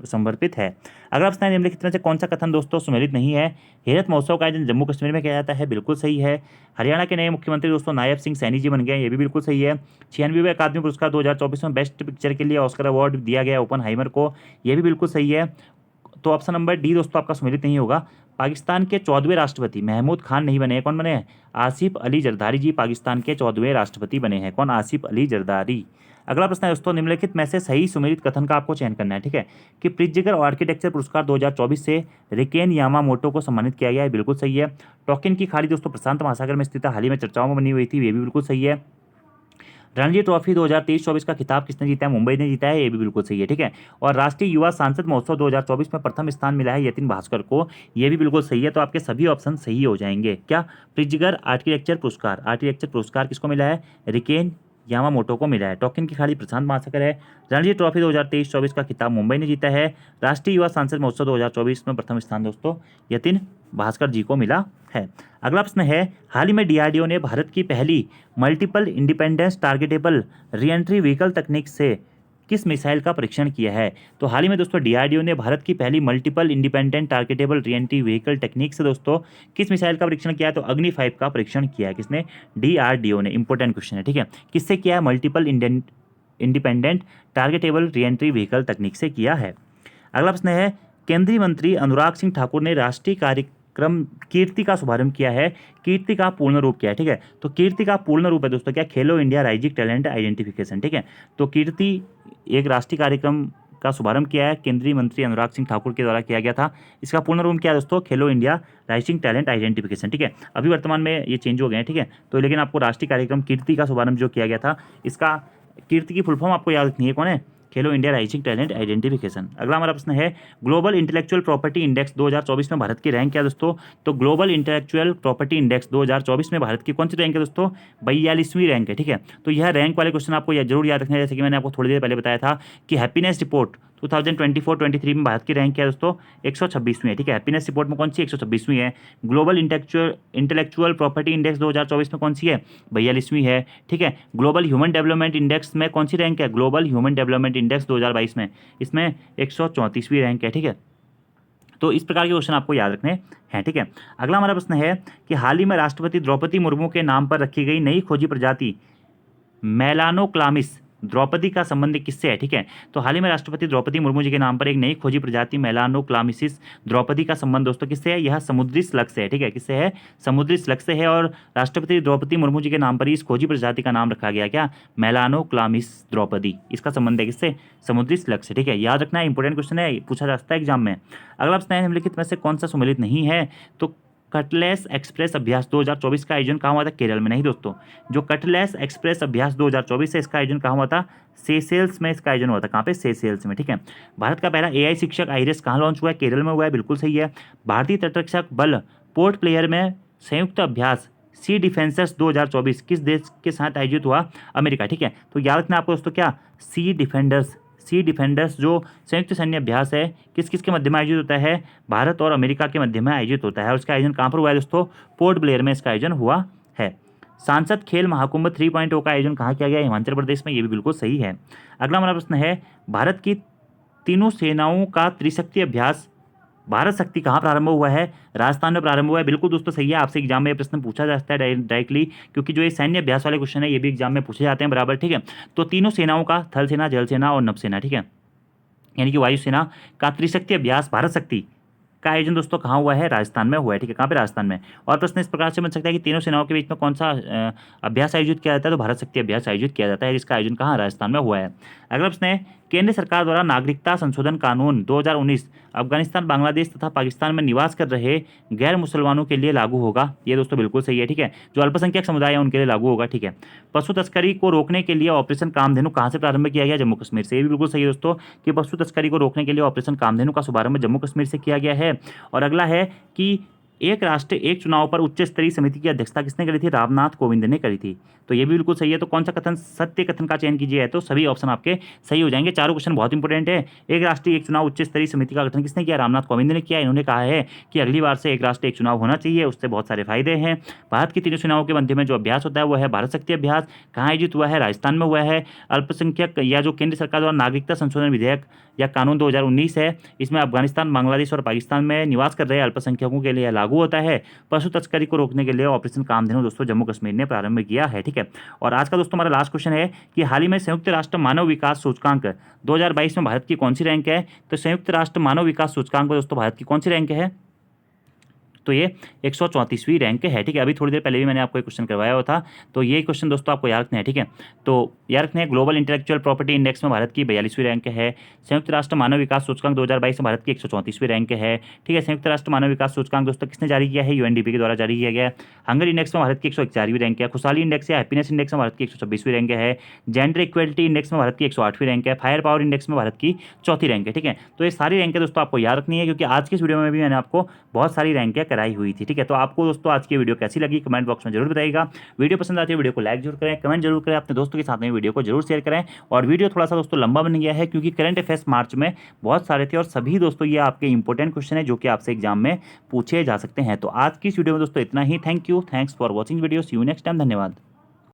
समर्पित है। अगला प्रश्न है, निम्नलिखित में से कौन सा कथन दोस्तों सुमेलित नहीं है? हेरत महोत्सव का आयोजन जम्मू कश्मीर में किया जाता है। बिल्कुल सही है। हरियाणा के नए मुख्यमंत्री दोस्तों नायब सिंह सैनी जी बन गए, ये भी बिल्कुल सही है। 96वें अकादमी पुरस्कार 2024 में बेस्ट पिक्चर के लिए ऑस्कर अवार्ड दिया गया ओपनहाइमर को, ये भी बिल्कुल सही है। तो ऑप्शन नंबर डी दोस्तों आपका सुमेलित नहीं होगा। पाकिस्तान के 14वें राष्ट्रपति महमूद खान नहीं बने हैं। कौन बने हैं? आसिफ अली जरदारी जी पाकिस्तान के 14वें राष्ट्रपति बने हैं। कौन? आसिफ अली जरदारी। अगला प्रश्न है दोस्तों, निम्नलिखित में से सही सुमेलित कथन का आपको चयन करना है। ठीक है, कि प्रिट्जगर आर्किटेक्चर पुरस्कार 2024 से रिकेन यामामोटो को सम्मानित किया गया है। बिल्कुल सही है। टोकिन की खाड़ी दोस्तों प्रशांत महासागर में स्थित है, हाल ही में चर्चाओं में बनी हुई थी, ये भी बिल्कुल सही है। रणजी ट्रॉफी 2023-24 का खिताब किसने जीता है? मुंबई ने जीता है, ये भी बिल्कुल सही है, ठीक है। और राष्ट्रीय युवा सांसद महोत्सव 2024 में प्रथम स्थान मिला है यतिन भास्कर को, ये भी बिल्कुल सही है। तो आपके सभी ऑप्शन सही हो जाएंगे। क्या? प्रिज्गर आर्किटेक्चर पुरस्कार किसको मिला है? रिकेन यामामोटो को मिला है। टोकिन की खाड़ी प्रशांत महासागर है। रणजी ट्रॉफी 2023-24 का खिताब मुंबई ने जीता है। राष्ट्रीय युवा सांसद महोत्सव 2024 में प्रथम स्थान दोस्तों यतिन भास्कर जी को मिला है। अगला प्रश्न है, हाल ही में डीआरडीओ ने भारत की पहली multiple independence targetable re-entry vehicle तकनीक से किस मिसाइल का परीक्षण किया है? तो हाल ही में दोस्तों डीआरडीओ ने भारत की पहली multiple independent targetable re-entry vehicle technique से दोस्तों किस मिसाइल का परीक्षण किया है? तो अग्नि 5 का परीक्षण किया है। किसने? डीआरडीओ ने। इंपॉर्टेंट क्वेश्चन है, ठीक है। किससे किया है? Multiple independent targetable re-entry vehicle तकनीक से किया है। अगला प्रश्न है, केंद्रीय मंत्री अनुराग सिंह ठाकुर ने राष्ट्रीय कार्यक्रम कीर्ति का शुभारंभ किया है। कीर्ति का पूर्ण रूप क्या है? ठीक है, तो कीर्ति का पूर्ण रूप है दोस्तों क्या? खेलो इंडिया राइजिंग टैलेंट आइडेंटिफिकेशन, ठीक है। तो कीर्ति एक राष्ट्रीय कार्यक्रम का शुभारंभ किया है, केंद्रीय मंत्री अनुराग सिंह ठाकुर के द्वारा किया गया था। इसका पूर्ण रूप क्या है दोस्तों? खेलो इंडिया राइजिंग टैलेंट आइडेंटिफिकेशन, ठीक है। अभी वर्तमान में ये चेंज हो गए हैं, ठीक है। तो लेकिन आपको राष्ट्रीय कार्यक्रम कीर्ति का शुभारंभ जो किया गया था, इसका कीर्ति की फुल फॉर्म आपको याद रखनी है, कौन है? खेलो इंडिया राइजिंग टैलेंट आइडेंटिफिकेशन। अगला हमारा प्रश्न है, ग्लोबल इंटेलेक्चुअल प्रॉपर्टी इंडेक्स 2024 में भारत की रैंक क्या है दोस्तों? तो ग्लोबल इंटेलेक्चुअल प्रॉपर्टी इंडेक्स 2024 में भारत की कौन सी रैंक है दोस्तों? 42वीं रैंक है, ठीक है। तो यह रैंक वाले क्वेश्चन आपको जरूर याद रखना है। जैसे कि मैंने आपको थोड़ी देर पहले बताया था कि हैप्पीनेस रिपोर्ट 2024-23 में भारत की रैंक क्या है दोस्तों? 126वीं है, ठीक है। हैप्पीनेस रिपोर्ट में कौन सी? 126वीं है। ग्लोबल इंटेलेक्चुअल प्रॉपर्टी इंडेक्स 2024 में कौन सी है? 42वीं है, ठीक है। ग्लोबल ह्यूमन डेवलपमेंट इंडेक्स में कौन सी रैंक है? ग्लोबल ह्यूमन डेवलपमेंट इंडेक्स 2022 में, इसमें 134वीं रैंक है, ठीक है। तो इस प्रकार के क्वेश्चन आपको याद रखने हैं, ठीक है। अगला हमारा प्रश्न है कि हाल ही में राष्ट्रपति द्रौपदी मुर्मू के नाम पर रखी गई नई खोजी प्रजाति मेलानोक्लामिस द्रौपदी का संबंध किससे है? ठीक है, तो हाल ही में राष्ट्रपति द्रौपदी मुर्मू जी के नाम पर एक नई खोजी प्रजाति मेलानोक्लामिसिस द्रौपदी का संबंध दोस्तों किससे है? यह समुद्री स्लग से है, ठीक है। किससे है? समुद्री स्लग से है। और राष्ट्रपति द्रौपदी मुर्मू जी के नाम पर इस खोजी प्रजाति का नाम रखा गया क्या? मेलानोक्लामिस द्रौपदी। इसका संबंध है किससे? समुद्री स्लग से, ठीक है। याद रखना है, इंपॉर्टेंट क्वेश्चन है, पूछा जा सकता है एग्जाम में। अगला प्रश्न है, निम्नलिखित में से कौन सा सम्मिलित नहीं है? तो कटलेस एक्सप्रेस अभ्यास 2024 का आयोजन कहाँ हुआ था? केरल में। नहीं दोस्तों, जो कटलेस एक्सप्रेस अभ्यास 2024 है, इसका आयोजन कहाँ हुआ था? सेशेल्स में इसका आयोजन हुआ था। कहाँ पे? सेशेल्स में, ठीक है। भारत का पहला एआई शिक्षक आईरिस कहाँ लॉन्च हुआ है? केरल में हुआ है, बिल्कुल सही है। भारतीय तटरक्षक बल पोर्ट प्लेयर में संयुक्त अभ्यास सी डिफेंसर्स 2024 किस देश के साथ आयोजित हुआ? अमेरिका, ठीक है। तो याद रखना आपको दोस्तों क्या? सी डिफेंडर्स जो संयुक्त सैन्य अभ्यास है, किस किस के मध्य में आयोजित होता है? भारत और अमेरिका के मध्य में आयोजित होता है। और उसका आयोजन कहाँ पर हुआ है दोस्तों? पोर्ट ब्लेयर में इसका आयोजन हुआ है। सांसद खेल महाकुंभ 3.0 का आयोजन कहाँ किया गया? हिमाचल प्रदेश में, ये भी बिल्कुल सही है। अगला हमारा प्रश्न है, भारत की तीनों सेनाओं का त्रिशक्ति अभ्यास भारत शक्ति कहाँ प्रारंभ हुआ है? राजस्थान में प्रारंभ हुआ है, बिल्कुल दोस्तों सही है। आपसे एग्जाम में ये प्रश्न पूछा जा सकता है डायरेक्टली, क्योंकि जो ये सैन्य अभ्यास वाले क्वेश्चन है ये भी एग्जाम में पूछे जाते हैं बराबर, ठीक है। तो तीनों सेनाओं का, थल सेना, जल सेना और नभसेना, ठीक है, यानी कि वायुसेना का त्रिशक्ति अभ्यास भारत शक्ति का आयोजन दोस्तों कहाँ हुआ है? राजस्थान में हुआ है, ठीक है। कहाँ पे? राजस्थान में। और प्रश्न इस प्रकार से बन सकता है कि तीनों सेनाओं के बीच में कौन सा अभ्यास आयोजित किया जाता है? तो भारत शक्ति अभ्यास आयोजित किया जाता है, जिसका आयोजन कहाँ? राजस्थान में हुआ है। अगला प्रश्न है, केंद्र सरकार द्वारा नागरिकता संशोधन कानून 2019 अफगानिस्तान, बांग्लादेश तथा पाकिस्तान में निवास कर रहे गैर मुसलमानों के लिए लागू होगा। ये दोस्तों बिल्कुल सही है, ठीक है। जो अल्पसंख्यक समुदाय है उनके लिए लागू होगा, ठीक है। पशु तस्करी को रोकने के लिए ऑपरेशन कामधेनु कहाँ से प्रारंभ किया गया? जम्मू कश्मीर से। ये भी बिल्कुल सही है दोस्तों कि पशु तस्करी को रोकने के लिए ऑपरेशन कामधेनु का शुभारंभ जम्मू कश्मीर से किया गया है। और अगला है कि एक राष्ट्र एक चुनाव पर उच्च स्तरीय समिति की अध्यक्षता किसने करी थी? रामनाथ कोविंद ने करी थी। तो ये भी बिल्कुल सही है। तो कौन सा कथन सत्य कथन का चयन कीजिए? तो सभी ऑप्शन आपके सही हो जाएंगे। चारों क्वेश्चन बहुत इंपॉर्टेंट है। एक राष्ट्र एक चुनाव उच्च स्तरीय समिति का गठन किसने किया? रामनाथ कोविंद ने किया। इन्होंने कहा है कि अगली बार से एक राष्ट्र एक चुनाव होना चाहिए, उससे बहुत सारे फायदे हैं। भारत की तीनों सेनाओं के मध्य में जो अभ्यास होता है वो है भारत शक्ति अभ्यास। कहाँ आयोजित हुआ है? राजस्थान में हुआ है। अल्पसंख्यक या जो केंद्र सरकार द्वारा नागरिकता संशोधन विधेयक या कानून 2019 है, इसमें अफगानिस्तान, बांग्लादेश और पाकिस्तान में निवास कर रहे अल्पसंख्यकों के लिए लागू होता है। पशु तस्करी को रोकने के लिए ऑपरेशन कामधेनु दोस्तों जम्मू कश्मीर ने प्रारंभ किया है, ठीक है। और आज का दोस्तों हमारा लास्ट क्वेश्चन है कि हाल ही में संयुक्त राष्ट्र मानव विकास सूचकांक 2022 में भारत की कौन सी रैंक है? तो संयुक्त राष्ट्र मानव विकास सूचकांक में दोस्तों भारत की कौन सी रैंक है? तो ये 134वीं रैंक है, ठीक है। अभी थोड़ी देर पहले भी मैंने आपको एक क्वेश्चन करवाया हुआ था, तो ये क्वेश्चन दोस्तों आपको याद रखना है, ठीक है। तो याद रखना है, ग्लोबल इंटेलेक्चुअल प्रॉपर्टी इंडेक्स में भारत की 42वीं रैंक है। संयुक्त राष्ट्र मानव विकास सूचकांक 2022 में भारत की 134वीं रैंक है, ठीक है। संयुक्त राष्ट्र मानव विकास सूचकांक दोस्तों किसने जारी किया है? यूएनडीपी के द्वारा जारी किया गया है। हंगर इंडेक्स में भारत की 141वीं रैंक है। खुशहाली इंडेक्स या हैप्पीनेस इंडेक्स में भारत की 126वीं रैंक है। जेंडर इक्वलिटी इंडेक्स में भारत की 108वीं रैंक है। फायर पावर इंडेक्स में भारत की 4थी रैंक है, ठीक है। तो ये सारी रैंकें दोस्तों आपको याद रखनी है, क्योंकि आज की इस वीडियो में भी मैंने आपको बहुत सारी रैंकें कराई हुई थी, ठीक है। तो आपको दोस्तों आज की वीडियो कैसी लगी कमेंट बॉक्स में जरूर बताइएगा। वीडियो पसंद आती है वीडियो को लाइक जरूर करें, कमेंट जरूर करें, अपने दोस्तों के साथ में वीडियो को जरूर शेयर करें। और वीडियो थोड़ा सा दोस्तों लंबा बन गया है, क्योंकि करंट अफेयर्स मार्च में बहुत सारे थे और सभी दोस्तों ये आपके इंपॉर्टेंट क्वेश्चन है जो कि आपसे एग्जाम में पूछे जा सकते हैं। तो आज की इस वीडियो में दोस्तों इतना ही। Thank you, thanks for watching video, see you next time, धन्यवाद।